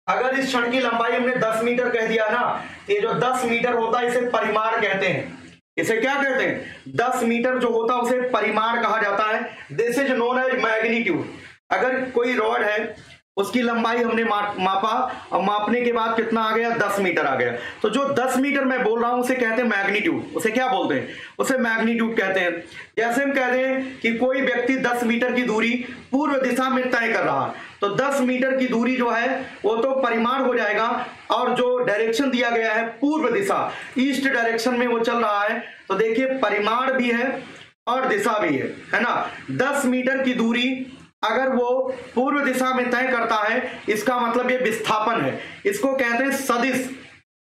[SPEAKER 1] अगर इस क्षण की लंबाई हमने 10 मीटर कह दिया ना, ये जो 10 मीटर होता है इसे परिमाण कहते हैं। इसे क्या कहते हैं, 10 मीटर जो होता है उसे परिमाण कहा जाता है। This is known as magnitude. अगर कोई रॉड है उसकी लंबाई हमने मापा और मापने के बाद कितना आ गया, 10 मीटर आ गया, तो जो 10 मीटर मैं बोल रहा हूं उसे कहते हैं मैग्नीट्यूड। उसे क्या बोलते हैं, उसे मैग्नीट्यूड कहते हैं। जैसे हम कहते हैं कि कोई व्यक्ति 10 मीटर की दूरी पूर्व दिशा में तय कर रहा, तो 10 मीटर की दूरी जो है वो तो परिमाण हो जाएगा, और जो डायरेक्शन दिया गया है पूर्व दिशा, ईस्ट डायरेक्शन में वो चल रहा है, तो देखिए परिमाण भी है और दिशा भी है ना। 10 मीटर की दूरी अगर वो पूर्व दिशा में तय करता है, इसका मतलब ये विस्थापन है, इसको कहते हैं सदिश।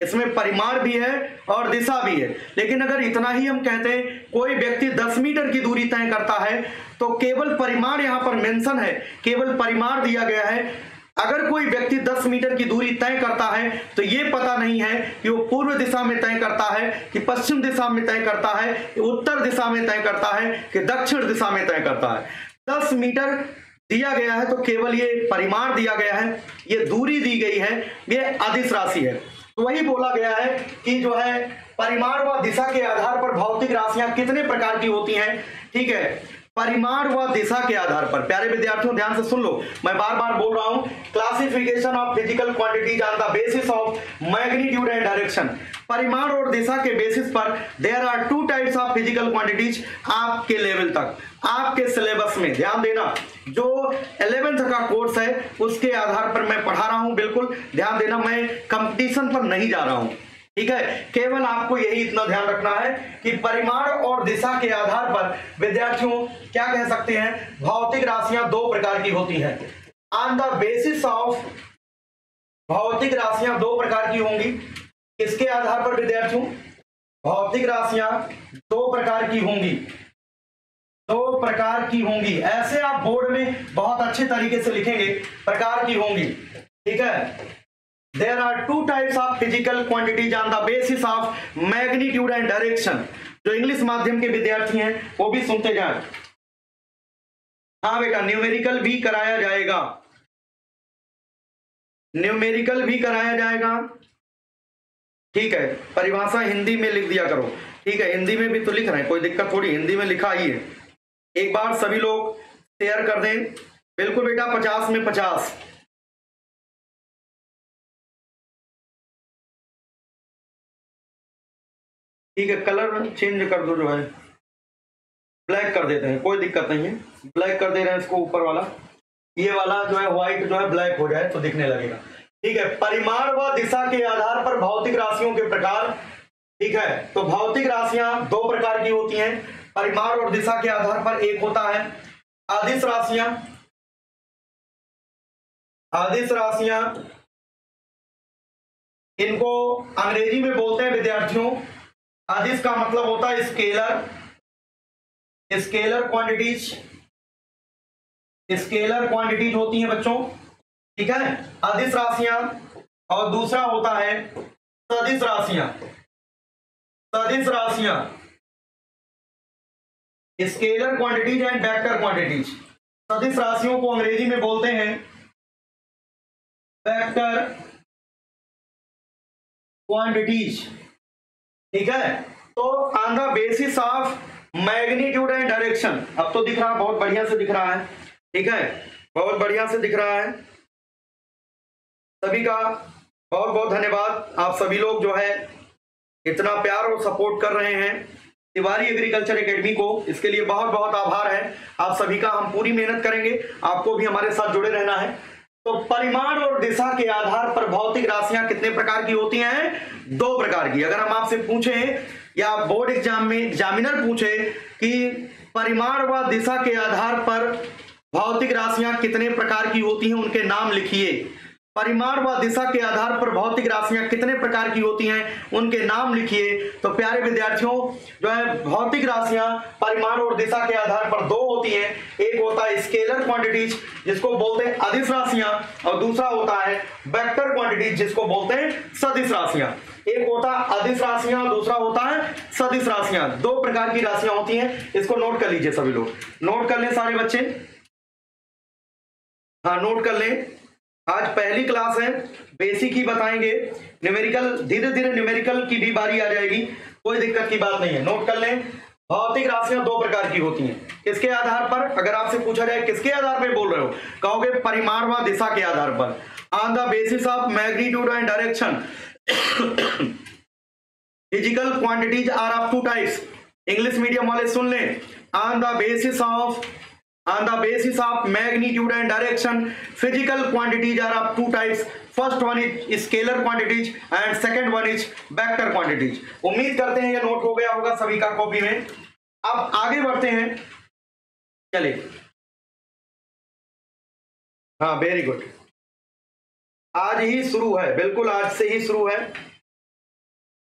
[SPEAKER 1] इसमें परिमाण भी है और दिशा भी है। लेकिन अगर इतना ही हम कहते हैं कोई व्यक्ति 10 मीटर की दूरी तय करता है, तो केवल परिमाण यहां पर मेंशन है, केवल परिमाण दिया गया है। अगर कोई व्यक्ति 10 मीटर की दूरी तय करता है तो यह पता नहीं है कि वो पूर्व दिशा में तय करता है कि पश्चिम दिशा में तय करता है, उत्तर दिशा में तय करता है कि दक्षिण दिशा में तय करता है। 10 मीटर दिया गया है तो केवल ये परिमाण दिया गया है, ये दूरी दी गई है, ये अदिश राशि है। तो वही बोला गया है कि जो है परिमाण व दिशा के आधार पर भौतिक राशियां कितने प्रकार की होती हैं। ठीक है, परिमाण व दिशा के आधार पर। प्यारे विद्यार्थियों ध्यान से सुन लो, मैं बार बार बोल रहा हूं, classification of physical quantities on the basis of magnitude and direction. परिमाण और दिशा के बेसिस पर there are 2 types of physical quantities. आपके लेवल तक, आपके सिलेबस में ध्यान देना, जो 11th का कोर्स है उसके आधार पर मैं पढ़ा रहा हूं, बिल्कुल ध्यान देना, मैं कंपटीशन पर नहीं जा रहा हूं। ठीक है, केवल आपको यही इतना ध्यान रखना है कि परिमाण और दिशा के आधार पर विद्यार्थियों क्या कह सकते हैं, भौतिक राशियां 2 प्रकार की होती हैं। ऑन द बेसिस ऑफ, भौतिक राशियां 2 प्रकार की होंगी। इसके आधार पर विद्यार्थियों भौतिक राशियां 2 प्रकार की होंगी, 2 प्रकार की होंगी। ऐसे आप बोर्ड में बहुत अच्छे तरीके से लिखेंगे, प्रकार की होंगी। ठीक है, there are 2 types of physical quantities on the basis of magnitude and direction। जो इंग्लिश माध्यम के विद्यार्थी हैं वो भी सुनते जाएं। हाँ बेटा, न्यूमेरिकल भी कराया जाएगा, न्यूमेरिकल भी कराया जाएगा। ठीक है, परिभाषा हिंदी में लिख दिया करो। ठीक है, हिंदी में भी तो लिख रहे हैं, कोई दिक्कत थोड़ी, हिंदी में लिखा ही है। एक बार सभी लोग शेयर कर दें। बिल्कुल बेटा, 50 में 50। ठीक है, कलर चेंज कर दो, जो है ब्लैक कर देते हैं, कोई दिक्कत नहीं है, ब्लैक कर दे रहे हैं इसको, ऊपर वाला, ये वाला जो है व्हाइट जो है ब्लैक हो जाए तो दिखने लगेगा। ठीक है, परिमाण व दिशा के आधार पर भौतिक राशियों के प्रकार। ठीक है, तो भौतिक राशियां 2 प्रकार की होती हैं, परिमाण और दिशा के आधार पर। एक होता है अदिश राशियां, अदिश राशियां, इनको अंग्रेजी में बोलते हैं विद्यार्थियों, अदिश का मतलब होता है scalar, scalar quantities, scalar quantities होती हैं बच्चों। ठीक है, अदिश राशियां। और दूसरा होता है सदिश राशियां, सदिश राशियां, scalar quantities and vector quantities. सदिश राशियों को अंग्रेजी में बोलते हैं वेक्टर क्वांटिटीज। ठीक है, तो on the basis of magnitude and direction. अब तो दिख रहा, बहुत बढ़िया से दिख रहा है। ठीक है, बहुत बढ़िया से दिख रहा है। सभी का बहुत बहुत धन्यवाद। आप सभी लोग जो है इतना प्यार और सपोर्ट कर रहे हैं तिवारी एग्रीकल्चर एकेडमी को, इसके लिए बहुत बहुत आभार है आप सभी का। हम पूरी मेहनत करेंगे, आपको भी हमारे साथ जुड़े रहना है। तो परिमाण और दिशा के आधार पर भौतिक राशियां कितने प्रकार की होती हैं? 2 प्रकार की। अगर हम आपसे पूछें या बोर्ड एग्जाम में एग्जामिनर पूछे कि परिमाण व दिशा के आधार पर भौतिक राशियां कितने प्रकार की होती हैं, उनके नाम लिखिए। परिमाण व दिशा के आधार पर भौतिक राशियां कितने प्रकार की होती हैं, उनके नाम लिखिए। तो प्यारे विद्यार्थियों जो है भौतिक राशियां परिमाण और दिशा के आधार पर 2 होती हैं। एक होता है स्केलर क्वांटिटीज जिसको बोलते हैं अदिश राशियां, और दूसरा होता है वेक्टर क्वांटिटीज जिसको बोलते हैं सदिश राशियां। एक होता है अदिश राशियां, दूसरा होता है सदिश राशियां। 2 प्रकार की राशियां होती हैं, इसको नोट कर लीजिए सभी लोग, नोट कर लें सारे बच्चे। हाँ, नोट कर लें। आज पहली क्लास है, बेसिक ही बताएंगे, न्यूमेरिकल धीरे धीरे न्यूमेरिकल की भी बारी आ जाएगी, कोई दिक्कत की बात नहीं है। नोट कर लें, भौतिक राशियां 2 प्रकार की होती हैं। किसके आधार पर? अगर आपसे पूछा जाए किसके आधार पर बोल रहे हो, कहोगे परिमाण व दिशा के आधार पर, on the basis of magnitude and direction. Physical quantities are of 2 types. English medium वाले सुन लें, on the basis of magnitude and direction, physical quantities are of 2 types. First one is scalar quantities and second one is vector quantities. उम्मीद करते हैं ये note हो गया होगा सभी का कॉपी में। अब आगे बढ़ते हैं, चलिए। हाँ, वेरी गुड। आज ही शुरू है, बिल्कुल आज से ही शुरू है।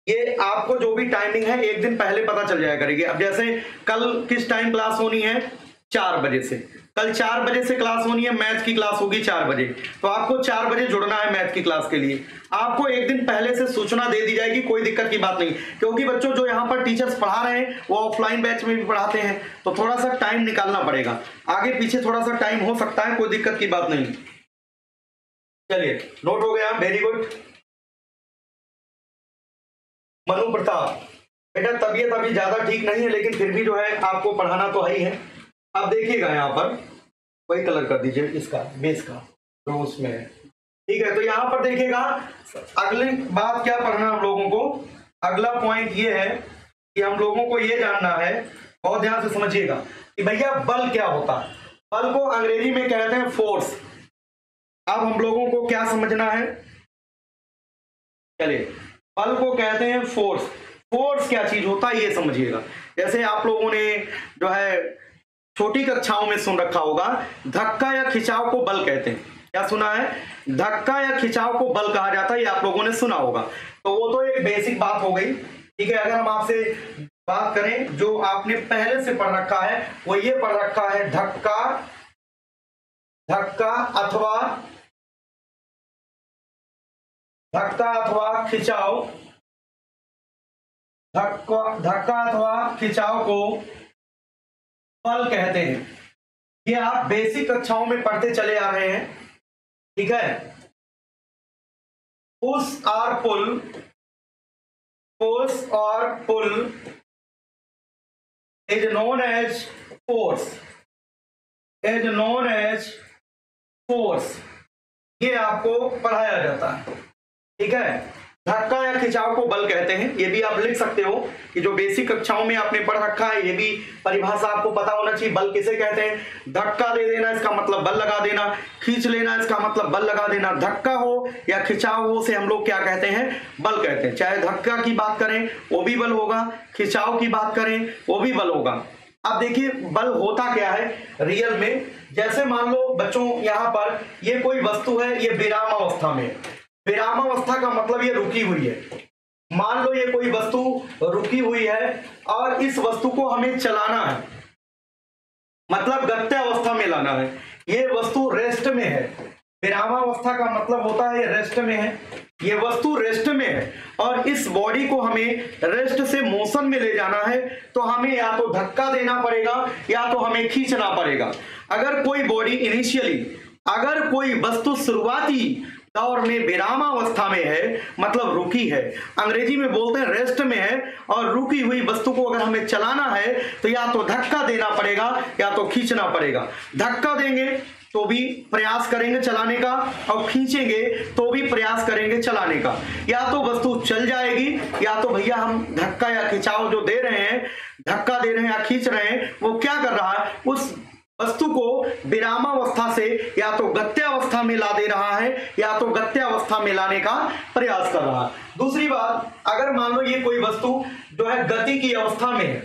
[SPEAKER 1] ये आपको जो भी टाइमिंग है 1 दिन पहले पता चल जाया करेगी। अब जैसे कल किस टाइम क्लास होनी है, 4 बजे से, कल 4 बजे से क्लास होनी है, मैथ की क्लास होगी 4 बजे, तो आपको 4 बजे जुड़ना है मैथ की क्लास के लिए। आपको एक दिन पहले से सूचना दे दी जाएगी, कोई दिक्कत की बात नहीं, क्योंकि बच्चों जो यहाँ पर टीचर्स पढ़ा रहे हैं वो ऑफलाइन बैच में भी पढ़ाते हैं, तो थोड़ा सा टाइम निकालना पड़ेगा, आगे पीछे थोड़ा सा टाइम हो सकता है, कोई दिक्कत की बात नहीं। चलिए, नोट हो गया, वेरी गुड। मनु प्रताप, बेटा तबीयत अभी ज्यादा ठीक नहीं है, लेकिन फिर भी जो है आपको पढ़ाना तो है ही है। अब देखिएगा यहाँ पर वही कलर कर दीजिए इसका बेस का जो उसमें है, ठीक है। तो यहाँ पर देखिएगा अगली बात क्या पढ़ना हम लोगों को, अगला पॉइंट ये है कि हम लोगों को ये जानना है, बहुत ध्यान से समझिएगा, कि भैया बल क्या होता है। बल को अंग्रेजी में कहते हैं फोर्स। अब हम लोगों को क्या समझना है, चलिए, बल को कहते हैं फोर्स। फोर्स क्या चीज होता है ये समझिएगा। जैसे आप लोगों ने जो है छोटी कक्षाओं में सुन रखा होगा, धक्का या खिंचाव को बल कहते हैं। क्या सुना है? धक्का या खिंचाव को बल कहा जाता है, ये आप लोगों ने सुना होगा। तो वो तो एक बेसिक बात हो गई, ठीक है। अगर हम आपसे बात करें जो आपने पहले से पढ़ रखा है, वो ये पढ़ रखा है, धक्का अथवा खिंचाव, धक्का अथवा खिंचाव को बल कहते हैं। ये आप बेसिक कक्षाओं में पढ़ते चले आ रहे हैं, ठीक है। पुश और pull is known as force, ये आपको पढ़ाया जाता है, ठीक है। धक्का या खिंचाव को बल कहते हैं, ये भी आप लिख सकते हो कि जो बेसिक कक्षाओं में आपने पढ़ रखा है, ये भी परिभाषा आपको पता होना चाहिए। बल किसे कहते हैं? धक्का दे देना, इसका मतलब बल लगा देना, खींच लेना, इसका मतलब बल लगा देना। धक्का हो या खिंचाव हो से हम लोग क्या कहते हैं? बल कहते हैं। चाहे धक्का की बात करें वो भी बल होगा, खिंचाव की बात करें वो भी बल होगा। अब देखिए बल होता क्या है रियल में। जैसे मान लो बच्चों यहाँ पर ये कोई वस्तु है, ये विरामावस्था में है। विरामावस्था का मतलब ये रुकी हुई है। मान लो ये कोई वस्तु रुकी हुई है और इस वस्तु को हमें चलाना है, मतलब गत्यावस्था में लाना है। ये वस्तु रेस्ट में है। विरामावस्था का मतलब होता है ये रेस्ट में है, ये वस्तु रेस्ट में है और इस बॉडी को हमें रेस्ट से मोशन में ले जाना है, तो हमें या तो धक्का देना पड़ेगा या तो हमें खींचना पड़ेगा। अगर कोई बॉडी इनिशियली, अगर कोई वस्तु शुरुआती दौर में विरामावस्था में है, मतलब रुकी है, अंग्रेजी में बोलते हैं रेस्ट में है, और रुकी हुई वस्तु को अगर हमें चलाना है तो या तो धक्का देना पड़ेगा या तो खींचना पड़ेगा। धक्का देंगे तो भी प्रयास करेंगे चलाने का, और खींचेंगे तो भी प्रयास करेंगे चलाने का। या तो वस्तु चल जाएगी या तो भैया हम धक्का या खिंचाव जो दे रहे हैं, धक्का दे रहे हैं या खींच रहे हैं, वो क्या कर रहा है, उस वस्तु को विरामावस्था से या तो गत्यावस्था में ला दे रहा है या तो गत्यावस्था में लाने का प्रयास कर रहा है। दूसरी बात, अगर मान लो ये कोई वस्तु जो है गति की अवस्था में है,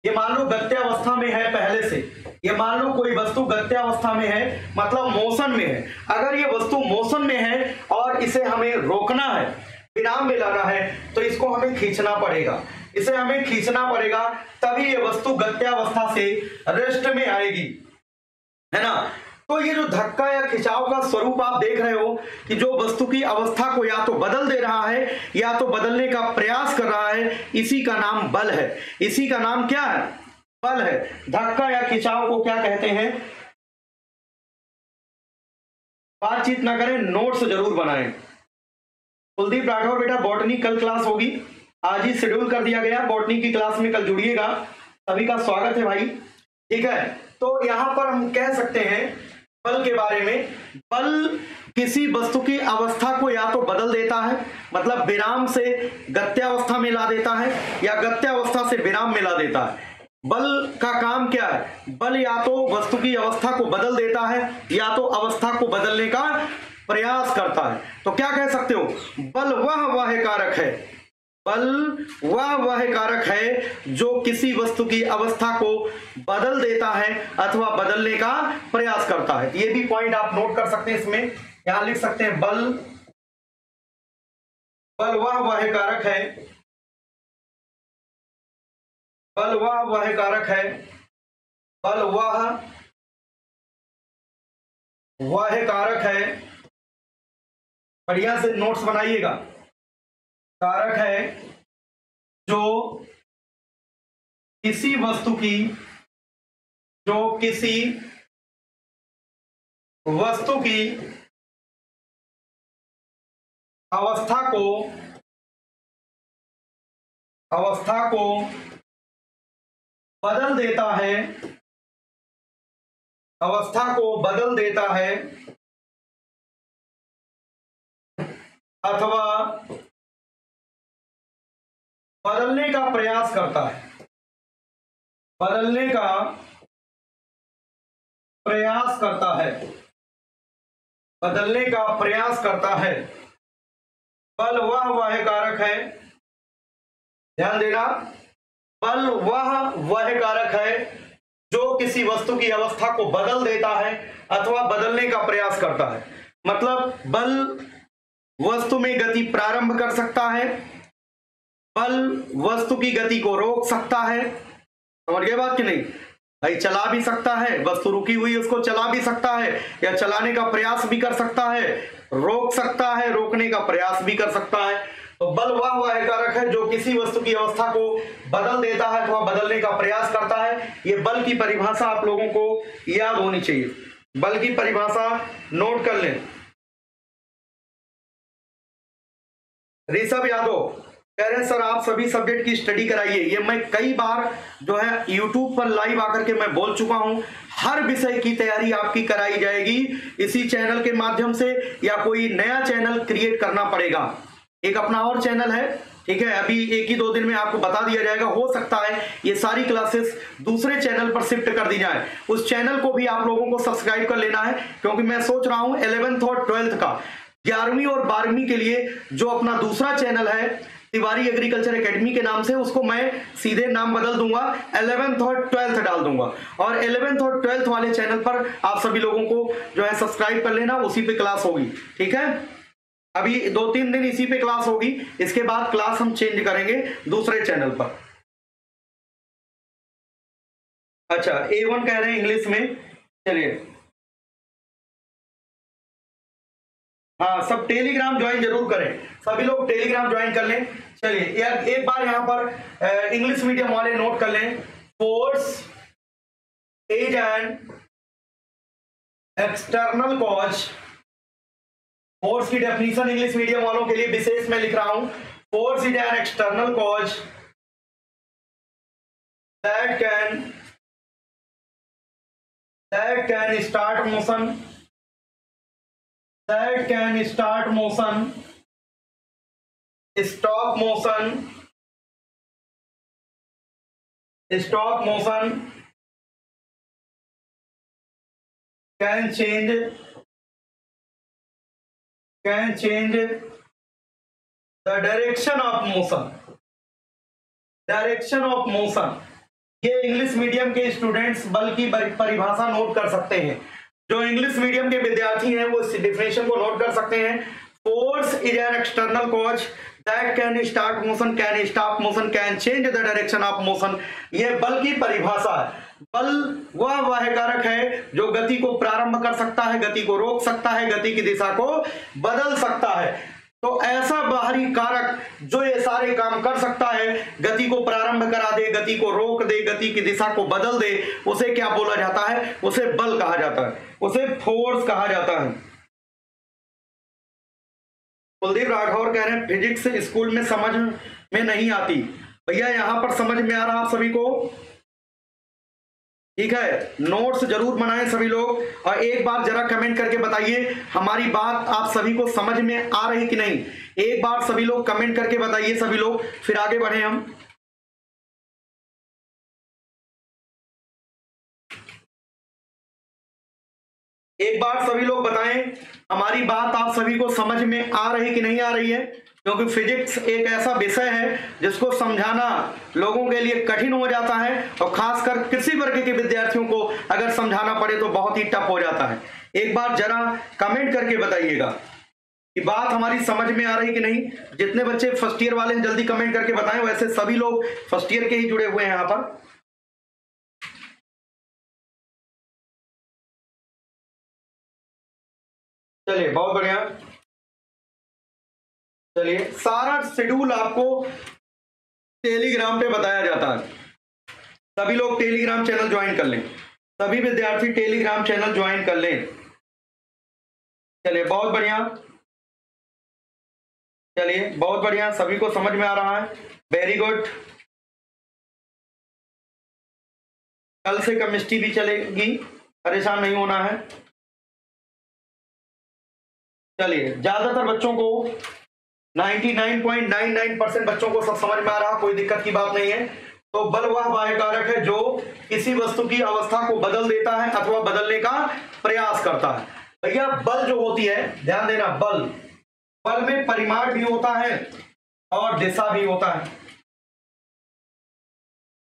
[SPEAKER 1] ये मान लो गत्यावस्था में है पहले से, ये मान लो कोई वस्तु गत्यावस्था में है मतलब मोशन में है। अगर ये वस्तु मोशन में है और इसे हमें रोकना है, विराम में लाना है, तो इसको हमें खींचना पड़ेगा, इसे हमें खींचना पड़ेगा, तभी ये वस्तु गत्यावस्था से रेस्ट में आएगी, है ना। तो ये जो धक्का या खिंचाव का स्वरूप आप देख रहे हो कि जो वस्तु की अवस्था को या तो बदल दे रहा है या तो बदलने का प्रयास कर रहा है, इसी का नाम बल है। इसी का नाम क्या है? बल है। धक्का या खिंचाव को क्या कहते हैं? बातचीत ना करें, नोट्स जरूर बनाएं। कुलदीप राठौर, बेटा बॉटनी कल क्लास होगी, आज ही शेड्यूल कर दिया गया, बॉटनी की क्लास में कल जुड़िएगा। सभी का स्वागत है भाई, ठीक है। तो यहां पर हम कह सकते हैं बल के बारे में, बल किसी वस्तु की अवस्था को या तो बदल देता है, मतलब विराम से गत्यावस्था में ला देता है, या गत्यावस्था से विराम में ला देता है। बल का काम क्या है? बल या तो वस्तु की अवस्था को बदल देता है या तो अवस्था को बदलने का प्रयास करता है। तो क्या कह सकते हो? बल वह कारक है, बल वह कारक है जो किसी वस्तु की अवस्था को बदल देता है अथवा बदलने का प्रयास करता है। ये भी पॉइंट आप नोट कर सकते हैं, इसमें यहां लिख सकते हैं बल वह कारक है, बल वह कारक है, बल वह वह कारक है, बढ़िया से नोट्स बनाइएगा, कारक है जो किसी वस्तु की, जो किसी वस्तु की अवस्था को बदल देता है, अवस्था को बदल देता है अथवा बदलने का प्रयास करता है, बदलने का प्रयास करता है, बदलने का प्रयास करता है। बल वह कारक है, ध्यान देना, बल वह कारक है जो किसी वस्तु की अवस्था को बदल देता है अथवा बदलने का प्रयास करता है। मतलब बल वस्तु में गति प्रारंभ कर सकता है, बल वस्तु की गति को रोक सकता है, समझ गए बात कि नहीं भाई? चला भी सकता है, वस्तु रुकी हुई उसको चला भी सकता है या चलाने का प्रयास भी कर सकता है, रोक सकता है, रोकने का प्रयास भी कर सकता है। तो बल वह कारक है जो किसी वस्तु की अवस्था को बदल देता है अथवा बदलने का प्रयास करता है। ये बल की परिभाषा आप लोगों को याद होनी चाहिए, बल की परिभाषा नोट कर लें। ऋषभ यादव कह रहे हैं सर आप सभी सब्जेक्ट की स्टडी कराइए। ये मैं कई बार जो है यूट्यूब पर लाइव आकर के मैं बोल चुका हूं, हर विषय की तैयारी आपकी कराई जाएगी इसी चैनल के माध्यम से, या कोई नया चैनल क्रिएट करना पड़ेगा। एक अपना और चैनल है, ठीक है, अभी 1 ही 2 दिन में आपको बता दिया जाएगा। हो सकता है ये सारी क्लासेस दूसरे चैनल पर शिफ्ट कर दी जाए, उस चैनल को भी आप लोगों को सब्सक्राइब कर लेना है, क्योंकि मैं सोच रहा हूं 11th और 12th का, 11वीं और 12वीं के लिए जो अपना दूसरा चैनल है तिवारी एग्रीकल्चर एकेडमी के नाम से, उसको मैं सीधे नाम बदल दूंगा, 11th और 12th डाल दूंगा, और 11th और 12th वाले चैनल पर आप सभी लोगों को जो है सब्सक्राइब कर लेना, उसी पे क्लास होगी, ठीक है। अभी 2-3 दिन इसी पे क्लास होगी, इसके बाद क्लास हम चेंज करेंगे दूसरे चैनल पर। अच्छा, A1 कह रहे हैं इंग्लिश में, चलिए हाँ, सब टेलीग्राम ज्वाइन जरूर करें, सभी लोग टेलीग्राम ज्वाइन कर लें। चलिए एक बार यहां पर इंग्लिश मीडियम वाले नोट कर लें, force is an external cause. Force की डेफिनेशन इंग्लिश मीडियम वालों के लिए विशेष में लिख रहा हूं, force is an external cause that can start motion, that can start motion, stop motion, can change the direction of motion, ये इंग्लिश मीडियम के स्टूडेंट्स बल की परिभाषा नोट कर सकते हैं। जो इंग्लिश मीडियम के विद्यार्थी हैं वो इस डेफिनेशन को नोट कर सकते हैं। Force is an external cause that can start motion, can stop motion, can change the direction of motion, ये बल की परिभाषा है। बल वह कारक है जो गति को प्रारंभ कर सकता है, गति को रोक सकता है, गति की दिशा को बदल सकता है। तो ऐसा बाहरी कारक जो ये सारे काम कर सकता है, गति को प्रारंभ करा दे, गति को रोक दे, गति की दिशा को बदल दे, उसे क्या बोला जाता है? उसे बल कहा जाता है, उसे फोर्स कहा जाता है। कुलदीप राठौर कह रहे हैं फिजिक्स स्कूल में समझ में नहीं आती। भैया यहां पर समझ में आ रहा आप सभी को, ठीक है? नोट्स जरूर बनाएं सभी लोग, और एक बार जरा कमेंट करके बताइए हमारी बात आप सभी को समझ में आ रही कि नहीं। एक बार सभी लोग कमेंट करके बताइए सभी लोग, फिर आगे बढ़े हम। एक बार सभी लोग बताएं हमारी बात आप सभी को समझ में आ रही कि नहीं आ रही है, क्योंकि फिजिक्स एक ऐसा विषय है जिसको समझाना लोगों के लिए कठिन हो जाता है, और खासकर कृषि वर्ग के विद्यार्थियों को अगर समझाना पड़े तो बहुत ही टफ हो जाता है। एक बार जरा कमेंट करके बताइएगा कि बात हमारी समझ में आ रही कि नहीं। जितने बच्चे फर्स्ट ईयर वाले हैं जल्दी कमेंट करके बताएं, वैसे सभी लोग फर्स्ट ईयर के ही जुड़े हुए हैं यहाँ पर। चलिए बहुत बढ़िया। चलिए सारा शेड्यूल आपको टेलीग्राम पे बताया जाता है, सभी लोग टेलीग्राम चैनल ज्वाइन कर लें, सभी विद्यार्थी टेलीग्राम चैनल ज्वाइन कर लें। चलिए बहुत बढ़िया, चलिए बहुत बढ़िया, सभी को समझ में आ रहा है, वेरी गुड। कल से केमिस्ट्री भी चलेगी, परेशान नहीं होना है। चलिए ज्यादातर बच्चों को 99.99% बच्चों को सब समझ में आ रहा, कोई दिक्कत की बात नहीं है। तो बल वह बाह्य कारक है जो किसी वस्तु की अवस्था को बदल देता है अथवा बदलने का प्रयास करता है। भैया बल जो होती है, ध्यान देना, बल में परिमाण भी होता है और दिशा भी होता है,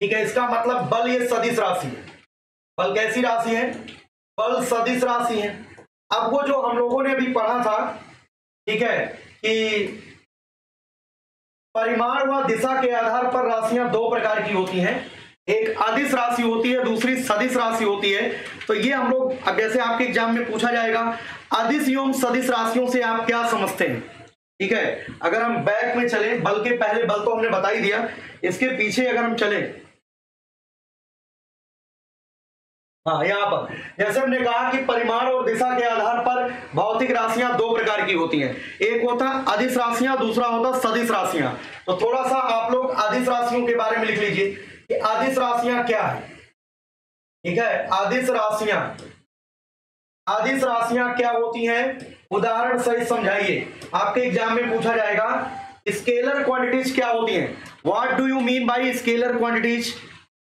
[SPEAKER 1] ठीक है। इसका मतलब बल ये सदिश राशि है। बल कैसी राशि है? बल सदिश राशि है। अब वो जो हम लोगों ने अभी पढ़ा था, ठीक है, कि परिमाण व दिशा के आधार पर राशियां दो प्रकार की होती हैं, एक अदिश राशि होती है, दूसरी सदिश राशि होती है। तो ये हम लोग, अब जैसे आपके एग्जाम में पूछा जाएगा अदिश एवं सदिश राशियों से आप क्या समझते हैं, ठीक है। अगर हम बैक में चले, बल के पहले बल तो हमने बता ही दिया, इसके पीछे अगर हम चले, हाँ यहाँ पर जैसे हमने कहा कि परिमाण और दिशा के आधार पर भौतिक राशियां दो प्रकार की होती हैं, एक होता है अदिश राशियां, दूसरा होता सदिश राशियां। तो थोड़ा सा आप लोग अदिश राशियों के बारे में लिख लीजिए कि अदिश राशियां क्या है, ठीक है। अदिश राशियां क्या होती हैं, उदाहरण सहित समझाइए। आपके एग्जाम में पूछा जाएगा स्केलर क्वांटिटीज क्या होती हैं, what do you mean by scalar quantities.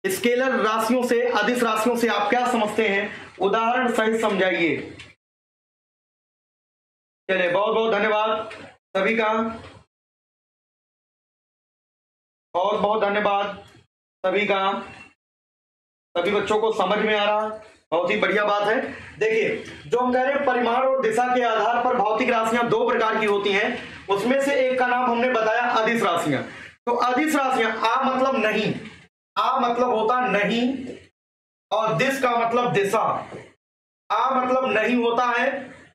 [SPEAKER 1] Scalar राशियों से, अदिश राशियों से आप क्या समझते हैं, उदाहरण सहित समझाइए। चलिए बहुत बहुत धन्यवाद सभी का, बहुत बहुत धन्यवाद सभी का। सभी बच्चों को समझ में आ रहा, बहुत ही बढ़िया बात है। देखिए जो हम कह रहे हैं परिमाण और दिशा के आधार पर भौतिक राशियां दो प्रकार की होती हैं, उसमें से एक का नाम हमने बताया अदिश राशियां। तो अदिश राशियां, आ मतलब नहीं, आ मतलब होता नहीं, और दिश का मतलब दिशा। आ मतलब नहीं होता है,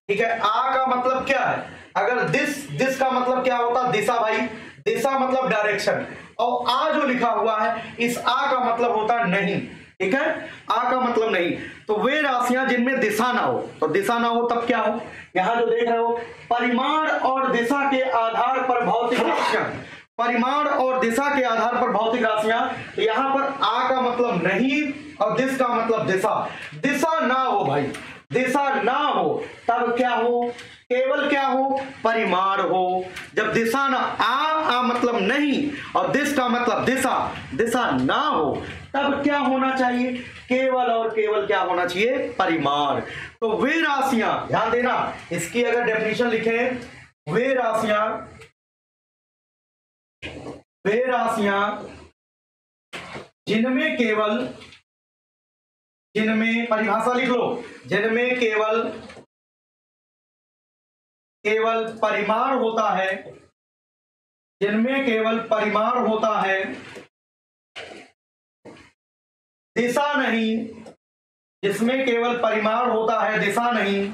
[SPEAKER 1] ठीक है। आ का मतलब क्या है, अगर दिश का मतलब क्या होता, दिशा भाई, दिशा मतलब डायरेक्शन, और आ जो लिखा हुआ है इस आ का मतलब होता नहीं, ठीक है। आ का मतलब नहीं। तो वे राशियां जिनमें दिशा ना हो, तो दिशा ना हो तब क्या हो, यहां जो देख रहे हो परिमाण और दिशा के आधार पर भौतिक राशियां, परिमाण और दिशा के आधार पर भौतिक राशियां। तो यहां पर आ का मतलब नहीं और दिश का मतलब दिशा। दिशा ना हो भाई, दिशा ना हो तब क्या हो, केवल क्या हो, परिमाण हो। जब दिशा ना, आ मतलब नहीं और दिश का मतलब दिशा, दिशा ना हो तब क्या होना चाहिए, केवल और केवल क्या होना चाहिए, परिमाण। तो वे राशियां, ध्यान देना, इसकी अगर डेफिनेशन लिखें, वे राशियां जिनमें केवल, जिनमें, परिभाषा लिख लो, जिनमें केवल परिमाण होता है, जिनमें केवल परिमाण होता है, दिशा नहीं, जिसमें केवल परिमाण होता है दिशा नहीं,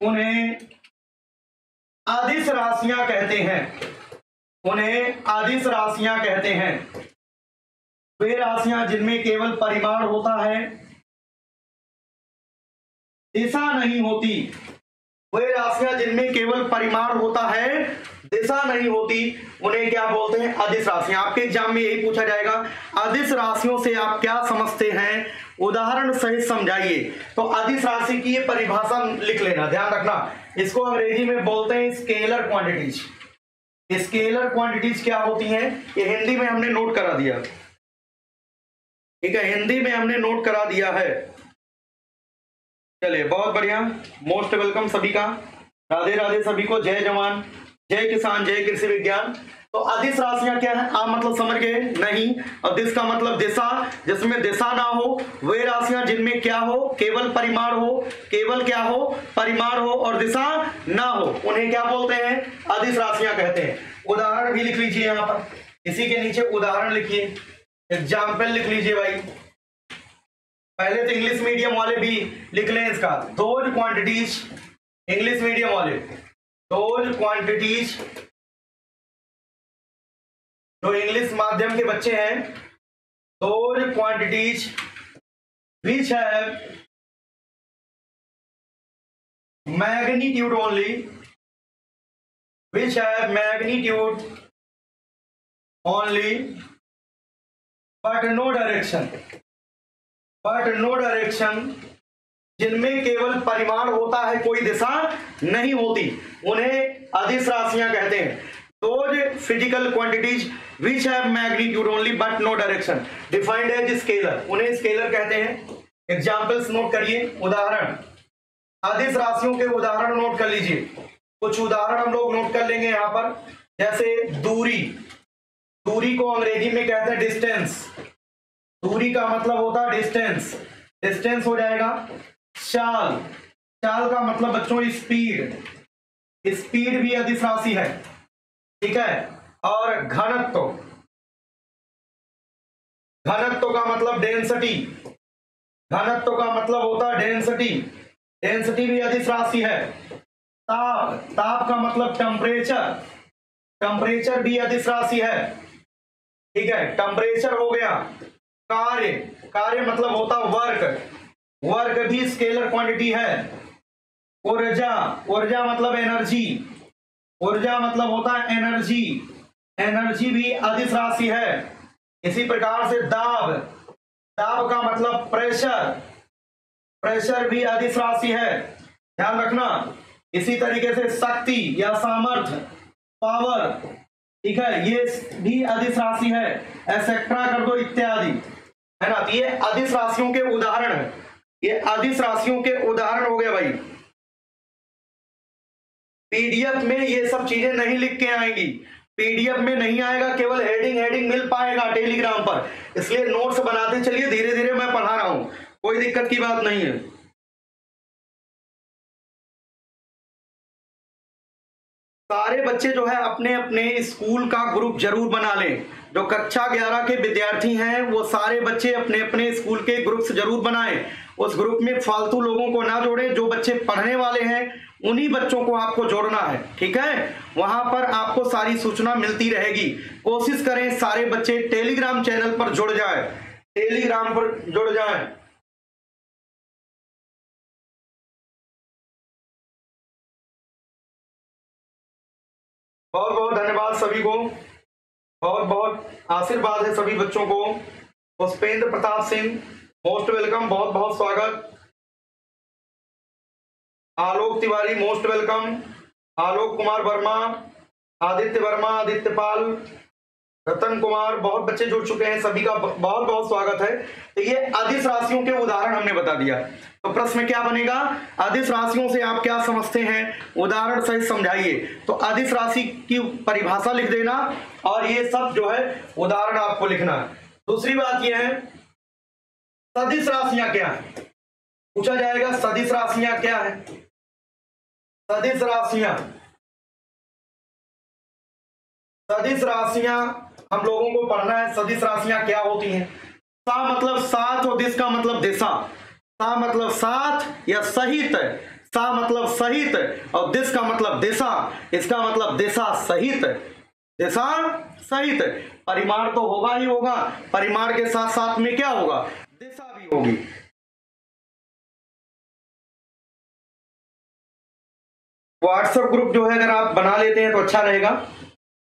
[SPEAKER 1] उन्हें अदिश राशियां कहते हैं, उन्हें अदिश राशियां कहते हैं। वे राशियां जिनमें केवल परिमाण होता है, दिशा नहीं होती, वे राशियां जिनमें केवल परिमाण होता है, दिशा नहीं होती, उन्हें क्या बोलते हैं, अदिश राशियां। आपके एग्जाम में यही पूछा जाएगा, अदिश राशियों से आप क्या समझते हैं, उदाहरण सहित समझाइए। तो अदिश राशि की ये परिभाषा लिख लेना, ध्यान रखना, इसको अंग्रेजी में बोलते हैं स्केलर क्वांटिटीज। स्केलर क्वांटिटीज क्या होती हैं, ये हिंदी में हमने नोट करा दिया, ठीक है, हिंदी में हमने नोट करा दिया है। चलिए बहुत बढ़िया, मोस्ट वेलकम सभी का, राधे राधे सभी को, जय जवान जय किसान जय कृषि विज्ञान। तो अदिश राशियां क्या है, आ मतलब समझ गए नहीं, और दिश का मतलब दिशा, जिसमें दिशा ना हो, वे राशियां जिनमें क्या हो, केवल परिमाण हो, केवल क्या हो, परिमाण हो और दिशा ना हो, उन्हें क्या बोलते हैं, अदिश राशियां कहते हैं। उदाहरण भी लिख लीजिए, यहाँ पर इसी के नीचे उदाहरण लिखिए, एग्जाम्पल लिख लीजिए भाई। पहले तो इंग्लिश मीडियम वाले भी लिख लें इसका, दोज क्वांटिटीज, इंग्लिश मीडियम वाले, दोज क्वांटिटीज, जो इंग्लिश माध्यम के बच्चे हैं, those quantities which have magnitude only, which have magnitude only but no direction, but no direction, जिनमें केवल परिमाण होता है, कोई दिशा नहीं होती, उन्हें अदिश राशियां कहते हैं। Those physical quantities which have magnitude only but no direction defined as scalar, उन्हें स्केलर कहते हैं। एग्जाम्पल्स नोट करिए, उदाहरण, अदिश राशियों के उदाहरण नोट कर लीजिए। कुछ उदाहरण हम लोग नोट कर लेंगे यहाँ पर, जैसे दूरी, दूरी को अंग्रेजी में कहते हैं डिस्टेंस, दूरी का मतलब होता है डिस्टेंस, डिस्टेंस हो जाएगा। चाल, चाल का मतलब बच्चों स्पीड, स्पीड भी अदिश राशि है, ठीक है। और घनत्व, घनत्व का मतलब डेंसिटी, घनत्व का मतलब होता है डेंसिटी, डेंसिटी भी अदिश राशि है। ताप, ताप का मतलब टेम्परेचर, टेम्परेचर भी अदिश राशि है, ठीक है, टेम्परेचर हो गया। कार्य, कार्य मतलब होता है वर्क, वर्क भी स्केलर क्वांटिटी है। ऊर्जा, ऊर्जा मतलब एनर्जी, ऊर्जा मतलब होता है एनर्जी, एनर्जी भी अदिश राशि है। इसी प्रकार से दाब, दाब का मतलब प्रेशर, प्रेशर भी अदिश राशि है, ध्यान रखना। इसी तरीके से शक्ति या सामर्थ्य, पावर, ठीक है, ये भी अदिश राशि है। एक्सेट्रा कर दो, इत्यादि, है ना। तो ये अदिश राशियों के उदाहरण है, ये अदिश राशियों के उदाहरण हो गए भाई। पीडीएफ में ये सब चीजें नहीं लिख के आएंगी, पीडीएफ में नहीं आएगा, केवल हेडिंग हेडिंग मिल पाएगा टेलीग्राम पर, इसलिए नोट्स बनाते चलिए, धीरे धीरे मैं पढ़ा रहा हूं, कोई दिक्कत की बात नहीं है। सारे बच्चे जो है अपने अपने स्कूल का ग्रुप जरूर बना लें, जो कक्षा 11 के विद्यार्थी हैं वो सारे बच्चे अपने अपने स्कूल के ग्रुप्स जरूर बनाएं। उस ग्रुप में फालतू लोगों को ना जोड़ें, जो बच्चे पढ़ने वाले हैं उन्हीं बच्चों को आपको जोड़ना है, ठीक है। वहां पर आपको सारी सूचना मिलती रहेगी। कोशिश करें सारे बच्चे टेलीग्राम चैनल पर जुड़ जाएं, टेलीग्राम पर जुड़ जाएं। बहुत बहुत धन्यवाद सभी को, बहुत बहुत आशीर्वाद है सभी बच्चों को। पुष्पेंद्र प्रताप सिंह, मोस्ट वेलकम, बहुत बहुत स्वागत। आलोक तिवारी, मोस्ट वेलकम। आलोक कुमार वर्मा, आदित्य वर्मा, आदित्य पाल, रतन कुमार, बहुत बच्चे जुड़ चुके हैं, सभी का बहुत बहुत स्वागत है। तो ये अदिश राशियों के उदाहरण हमने बता दिया। तो प्रश्न क्या बनेगा, अदिश राशियों से आप क्या समझते हैं, उदाहरण सहित समझाइए। तो अदिश राशि की परिभाषा लिख देना और ये सब जो है उदाहरण आपको लिखना है। दूसरी बात यह है, सदिश राशियां क्या है, पूछा जाएगा सदिश राशियां क्या है। सदिश राशियां, सदिश राशियां हम लोगों को पढ़ना है, सदिश राशियां क्या होती हैं। सा मतलब साथ और दिश का मतलब दिशा, सा मतलब साथ या सहित, सा मतलब सहित और दिश का मतलब दिशा, इसका मतलब दिशा सहित, दिशा सहित। परिमाण तो होगा ही होगा, परिमाण के साथ साथ में क्या होगा, दिशा भी होगी। व्हाट्सएप ग्रुप जो है अगर आप बना लेते हैं तो अच्छा रहेगा,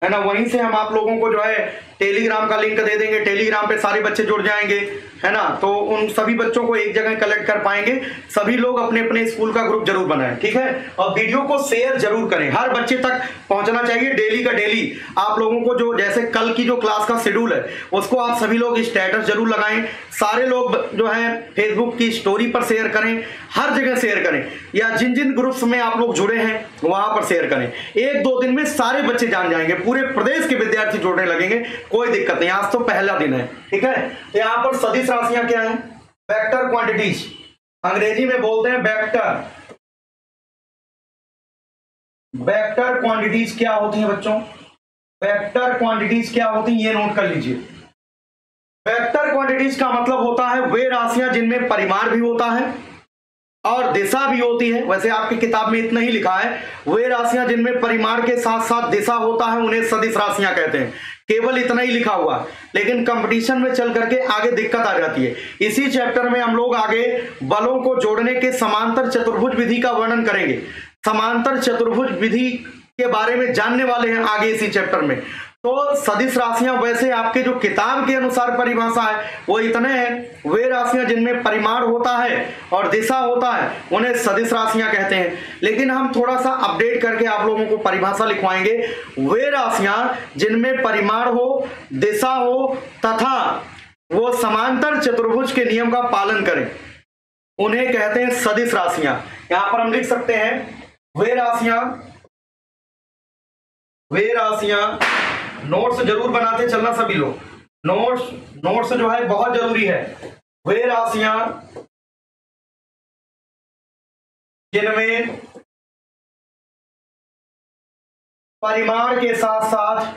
[SPEAKER 1] है ना। वहीं से हम आप लोगों को जो है टेलीग्राम का लिंक दे देंगे, टेलीग्राम पे सारे बच्चे जुड़ जाएंगे, है ना। तो उन सभी बच्चों को एक जगह कलेक्ट कर पाएंगे। सभी लोग अपने अपने स्कूल का ग्रुप जरूर बनाएं, ठीक है। और वीडियो को शेयर जरूर करें, हर बच्चे तक पहुंचना चाहिए। डेली का डेली आप लोगों को जो, जैसे कल की जो क्लास का शेड्यूल है उसको आप सभी लोग स्टेटस जरूर लगाएं, सारे लोग जो है फेसबुक की स्टोरी पर शेयर करें, हर जगह शेयर करें, या जिन जिन ग्रुप्स में आप लोग जुड़े हैं वहां पर शेयर करें। एक दो दिन में सारे बच्चे जान जाएंगे, पूरे प्रदेश के विद्यार्थी जुड़ने लगेंगे, कोई दिक्कत नहीं। आज तो पहला दिन है, ठीक है। तो यहाँ पर सदिश राशियां क्या है, वेक्टर क्वांटिटीज, अंग्रेजी में बोलते हैं वेक्टर। वेक्टर क्वांटिटीज क्या होती हैं बच्चों, वेक्टर क्वांटिटीज क्या होती हैं ये नोट कर लीजिए। वेक्टर क्वांटिटीज का मतलब होता है वे राशियां जिनमें परिमाण भी होता है और दिशा भी होती है। वैसे आपकी किताब में इतना ही लिखा है, वे राशियां जिनमें परिमाण के साथ साथ दिशा होता है उन्हें सदिश राशियां कहते हैं। केवल इतना ही लिखा हुआ, लेकिन कंपटीशन में चल करके आगे दिक्कत आ जाती है। इसी चैप्टर में हम लोग आगे बलों को जोड़ने के समांतर चतुर्भुज विधि का वर्णन करेंगे। समांतर चतुर्भुज विधि के बारे में जानने वाले हैं आगे इसी चैप्टर में। तो सदिश राशियां वैसे आपके जो किताब के अनुसार परिभाषा है वो इतने हैं, वे राशियां जिनमें परिमाण होता है और दिशा होता है उन्हें सदिश राशियां कहते हैं। लेकिन हम थोड़ा सा अपडेट करके आप लोगों को परिभाषा लिखवाएंगे। वे राशियां जिनमें परिमाण हो, दिशा हो तथा वो समांतर चतुर्भुज के नियम का पालन करें उन्हें कहते हैं सदिश राशियां। यहां पर हम लिख सकते हैं वे राशियां नोट्स जरूर बनाते चलना सभी लोग, नोट्स जो है बहुत जरूरी है। वे राशियां जिनमें परिमाण के साथ साथ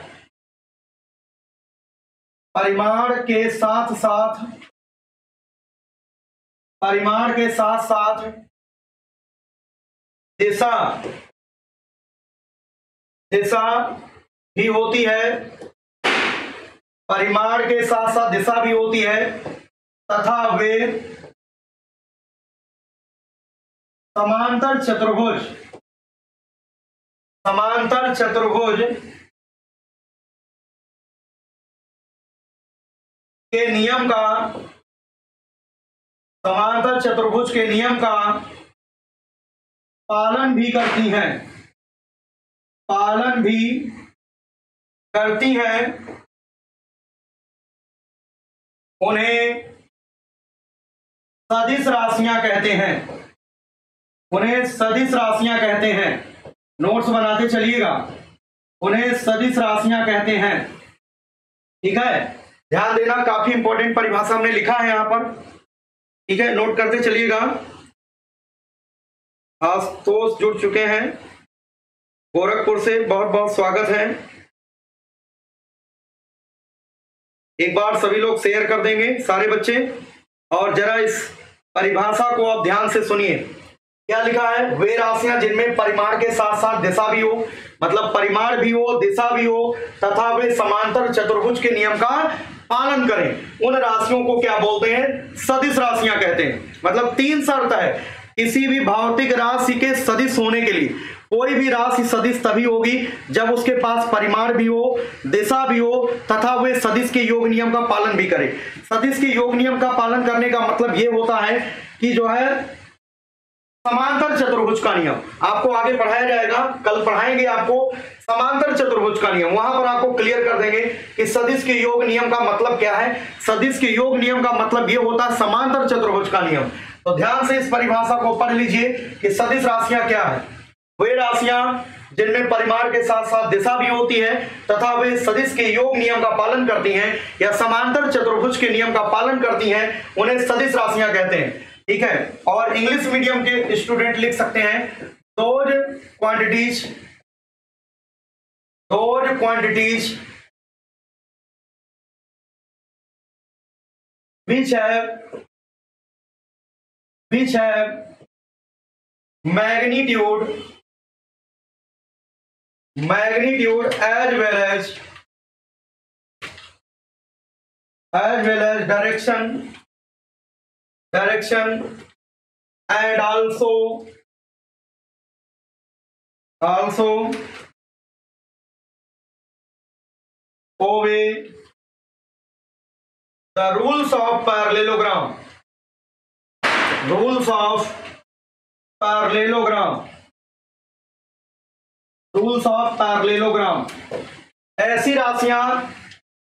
[SPEAKER 1] दिशा भी होती है, परिमाण के साथ साथ दिशा भी होती है तथा वे समांतर चतुर्भुज के नियम का पालन भी करती हैं उन्हें सदिश राशियां कहते हैं। नोट्स बनाते चलिएगा, उन्हें सदिश राशियां कहते हैं। ठीक है, ध्यान देना, काफी इंपॉर्टेंट परिभाषा हमने लिखा है यहां पर। ठीक है, नोट करते चलिएगा। आशुतोष जुड़ चुके हैं गोरखपुर से, बहुत बहुत स्वागत है। एक बार सभी लोग शेयर कर देंगे सारे बच्चे, और जरा इस परिभाषा को आप ध्यान से सुनिए। क्या लिखा है? वे राशियां जिनमें परिमाण के साथ साथ दिशा भी हो, मतलब परिमाण भी हो, दिशा भी हो तथा वे समांतर चतुर्भुज के नियम का पालन करें, उन राशियों को क्या बोलते हैं? सदिश राशियां कहते हैं। मतलब 3 शर्त है किसी भी भौतिक राशि के सदिश होने के लिए। कोई भी राशि सदिश तभी होगी जब उसके पास परिमाण भी हो, दिशा भी हो तथा वे सदिश के योग नियम का पालन भी करे। सदिश के योग नियम का पालन करने का मतलब ये होता है कि जो है समांतर चतुर्भुज का नियम आपको आगे पढ़ाया जाएगा, कल पढ़ाएंगे आपको समांतर चतुर्भुज का नियम। वहां पर आपको क्लियर कर देंगे कि सदिश के योग नियम का मतलब क्या है। सदिश के योग नियम का मतलब ये होता है समांतर चतुर्भुज का नियम। तो ध्यान से इस परिभाषा को पढ़ लीजिए कि सदिश राशियां क्या है। वे राशियां जिनमें परिमाण के साथ साथ दिशा भी होती है तथा वे सदिश के योग नियम का पालन करती हैं या समांतर चतुर्भुज के नियम का पालन करती हैं, उन्हें सदिश राशियां कहते हैं। ठीक है, और इंग्लिश मीडियम के स्टूडेंट लिख सकते हैं those quantities which have magnitude as well as direction and also obey the rules of parallelogram. ऐसी राशियां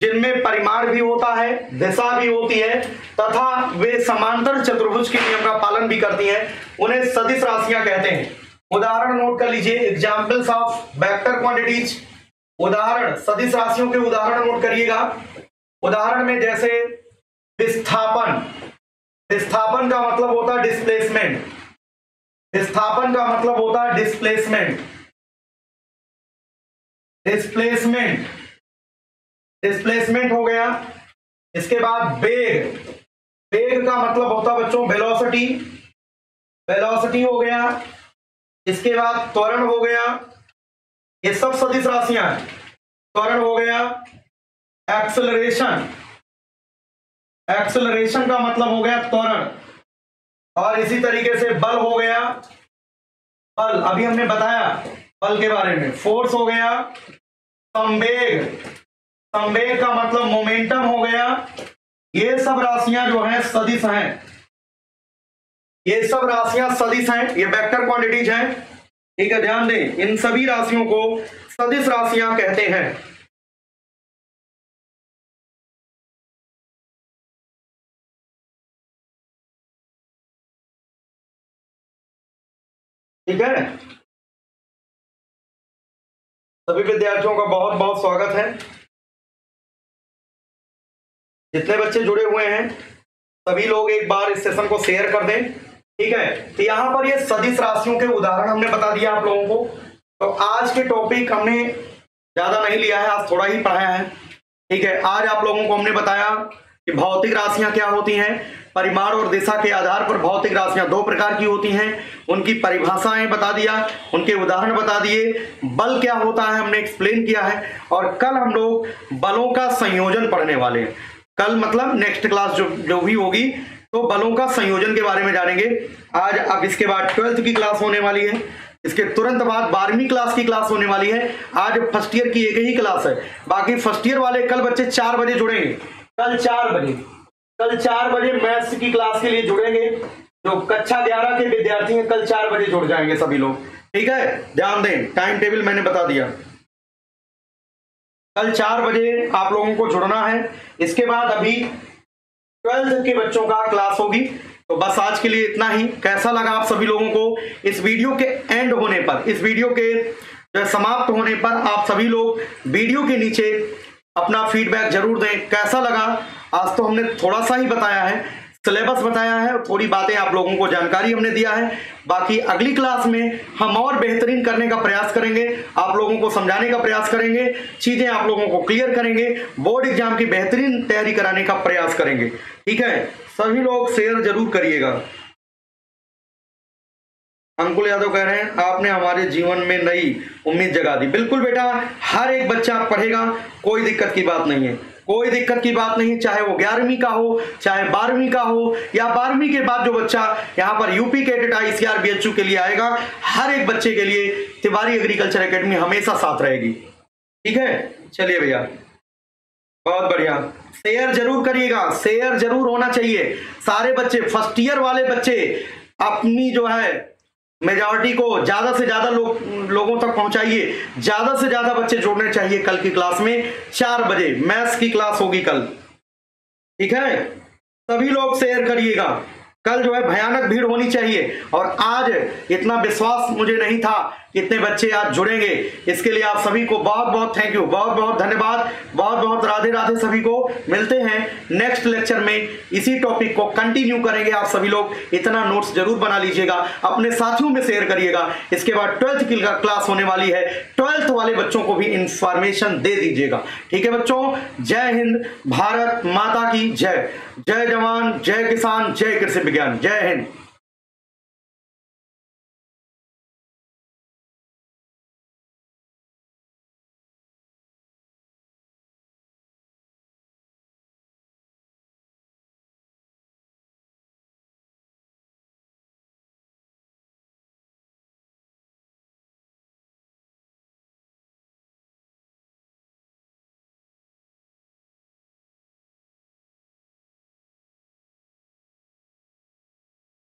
[SPEAKER 1] जिनमें परिमाण भी होता है, दिशा भी होती है तथा वे समांतर चतुर्भुज के नियम का पालन भी करती हैं, उन्हें सदिश राशियां कहते हैं। उदाहरण नोट कर लीजिए, एग्जाम्पल्स ऑफ वेक्टर क्वांटिटीज। उदाहरण, सदिश राशियों के उदाहरण नोट करिएगा। उदाहरण में जैसे विस्थापन का मतलब होता है डिस्प्लेसमेंट। डिस्प्लेसमेंट हो गया। इसके बाद वेग, वेग का मतलब होता है बच्चों वेलोसिटी, वेलोसिटी हो गया। इसके बाद त्वरण हो गया, ये सब सदिश राशियां हैं। त्वरण हो गया, एक्सेलरेशन, एक्सेलरेशन का मतलब हो गया त्वरण। और इसी तरीके से बल हो गया, बल अभी हमने बताया बल के बारे में। फोर्स हो गया, संवेग, संवेग का मतलब मोमेंटम हो गया। ये सब राशियां जो हैं सदिश हैं, ये सब राशियां सदिश हैं, ये वेक्टर क्वांटिटीज हैं। ठीक है, ध्यान दें, इन सभी राशियों को सदिश राशियां कहते हैं। ठीक है, सभी विद्यार्थियों का बहुत बहुत स्वागत है। जितने बच्चे जुड़े हुए हैं सभी लोग एक बार इस सेशन को शेयर कर दें। ठीक है, तो यहां पर ये सदिश राशियों के उदाहरण हमने बता दिया आप लोगों को। तो आज के टॉपिक हमने ज्यादा नहीं लिया है, आज थोड़ा ही पढ़ाया है। ठीक है, आज आप लोगों को हमने बताया कि भौतिक राशियां क्या होती हैं। परिमाण और दिशा के आधार पर भौतिक राशियां दो प्रकार की होती हैं, उनकी परिभाषाएं बता दिया, उनके उदाहरण बता दिए। बल क्या होता है हमने एक्सप्लेन किया है। और कल हम लोग बलों का संयोजन पढ़ने वाले हैं। कल मतलब नेक्स्ट क्लास जो भी होगी तो बलों का संयोजन के बारे में जानेंगे आज। अब इसके बाद 12th की क्लास होने वाली है, इसके तुरंत बाद 12वीं क्लास की क्लास होने वाली है। आज फर्स्ट ईयर की एक ही क्लास है, बाकी फर्स्ट ईयर वाले कल बच्चे 4 बजे जुड़ेंगे। कल 4 बजे, कल 4 बजे मैथ्स की क्लास के लिए जुड़ेंगे। जो कक्षा 11 के विद्यार्थी हैं कल 4 बजे जुड़ जाएंगे सभी लोग। ठीक है, ध्यान दें, टाइम टेबल मैंने बता दिया, कल 4 बजे आप लोगों को जुड़ना है। इसके बाद अभी 12th के बच्चों का क्लास होगी। तो बस आज के लिए इतना ही। कैसा लगा आप सभी लोगों को? इस वीडियो के एंड होने पर, इस वीडियो के समाप्त होने पर आप सभी लोग वीडियो के नीचे अपना फीडबैक जरूर दें। कैसा लगा? आज तो हमने थोड़ा सा ही बताया है, सिलेबस बताया है और थोड़ी बातें आप लोगों को जानकारी हमने दिया है। बाकी अगली क्लास में हम और बेहतरीन करने का प्रयास करेंगे, आप लोगों को समझाने का प्रयास करेंगे, चीजें आप लोगों को क्लियर करेंगे, बोर्ड एग्जाम की बेहतरीन तैयारी कराने का प्रयास करेंगे। ठीक है, सभी लोग शेयर जरूर करिएगा। अंकुल यादव कह रहे हैं आपने हमारे जीवन में नई उम्मीद जगा दी। बिल्कुल बेटा, हर एक बच्चा पढ़ेगा, कोई दिक्कत की बात नहीं है, कोई दिक्कत की बात नहीं, चाहे वो 11वीं का हो, चाहे 12वीं का हो, या 12वीं के बाद जो बच्चा यहाँ पर यूपी कैडेट ICR BHU के लिए आएगा, हर एक बच्चे के लिए तिवारी एग्रीकल्चर एकेडमी हमेशा साथ रहेगी। ठीक है, चलिए भैया, बहुत बढ़िया। शेयर जरूर करिएगा, शेयर जरूर होना चाहिए। सारे बच्चे, फर्स्ट ईयर वाले बच्चे अपनी जो है मेजॉरिटी को ज्यादा से ज्यादा लोगों तक पहुंचाइए। ज्यादा से ज्यादा बच्चे जोड़ने चाहिए। कल की क्लास में 4 बजे मैथ्स की क्लास होगी कल। ठीक है, सभी लोग शेयर करिएगा। कल जो है भयानक भीड़ होनी चाहिए। और आज इतना विश्वास मुझे नहीं था कि इतने बच्चे आज जुड़ेंगे। इसके लिए आप सभी को बहुत बहुत थैंक यू, बहुत बहुत धन्यवाद, बहुत बहुत राधे राधे। सभी को मिलते हैं नेक्स्ट लेक्चर में, इसी टॉपिक को कंटिन्यू करेंगे। आप सभी लोग इतना नोट्स जरूर बना लीजिएगा, अपने साथियों में शेयर करिएगा। इसके बाद 12th की क्लास होने वाली है, 12th वाले बच्चों को भी इंफॉर्मेशन दे दीजिएगा। ठीक है बच्चों, जय हिंद, भारत माता की जय। जय जवान, जय किसान, जय कृषि विज्ञान, जय हिंद।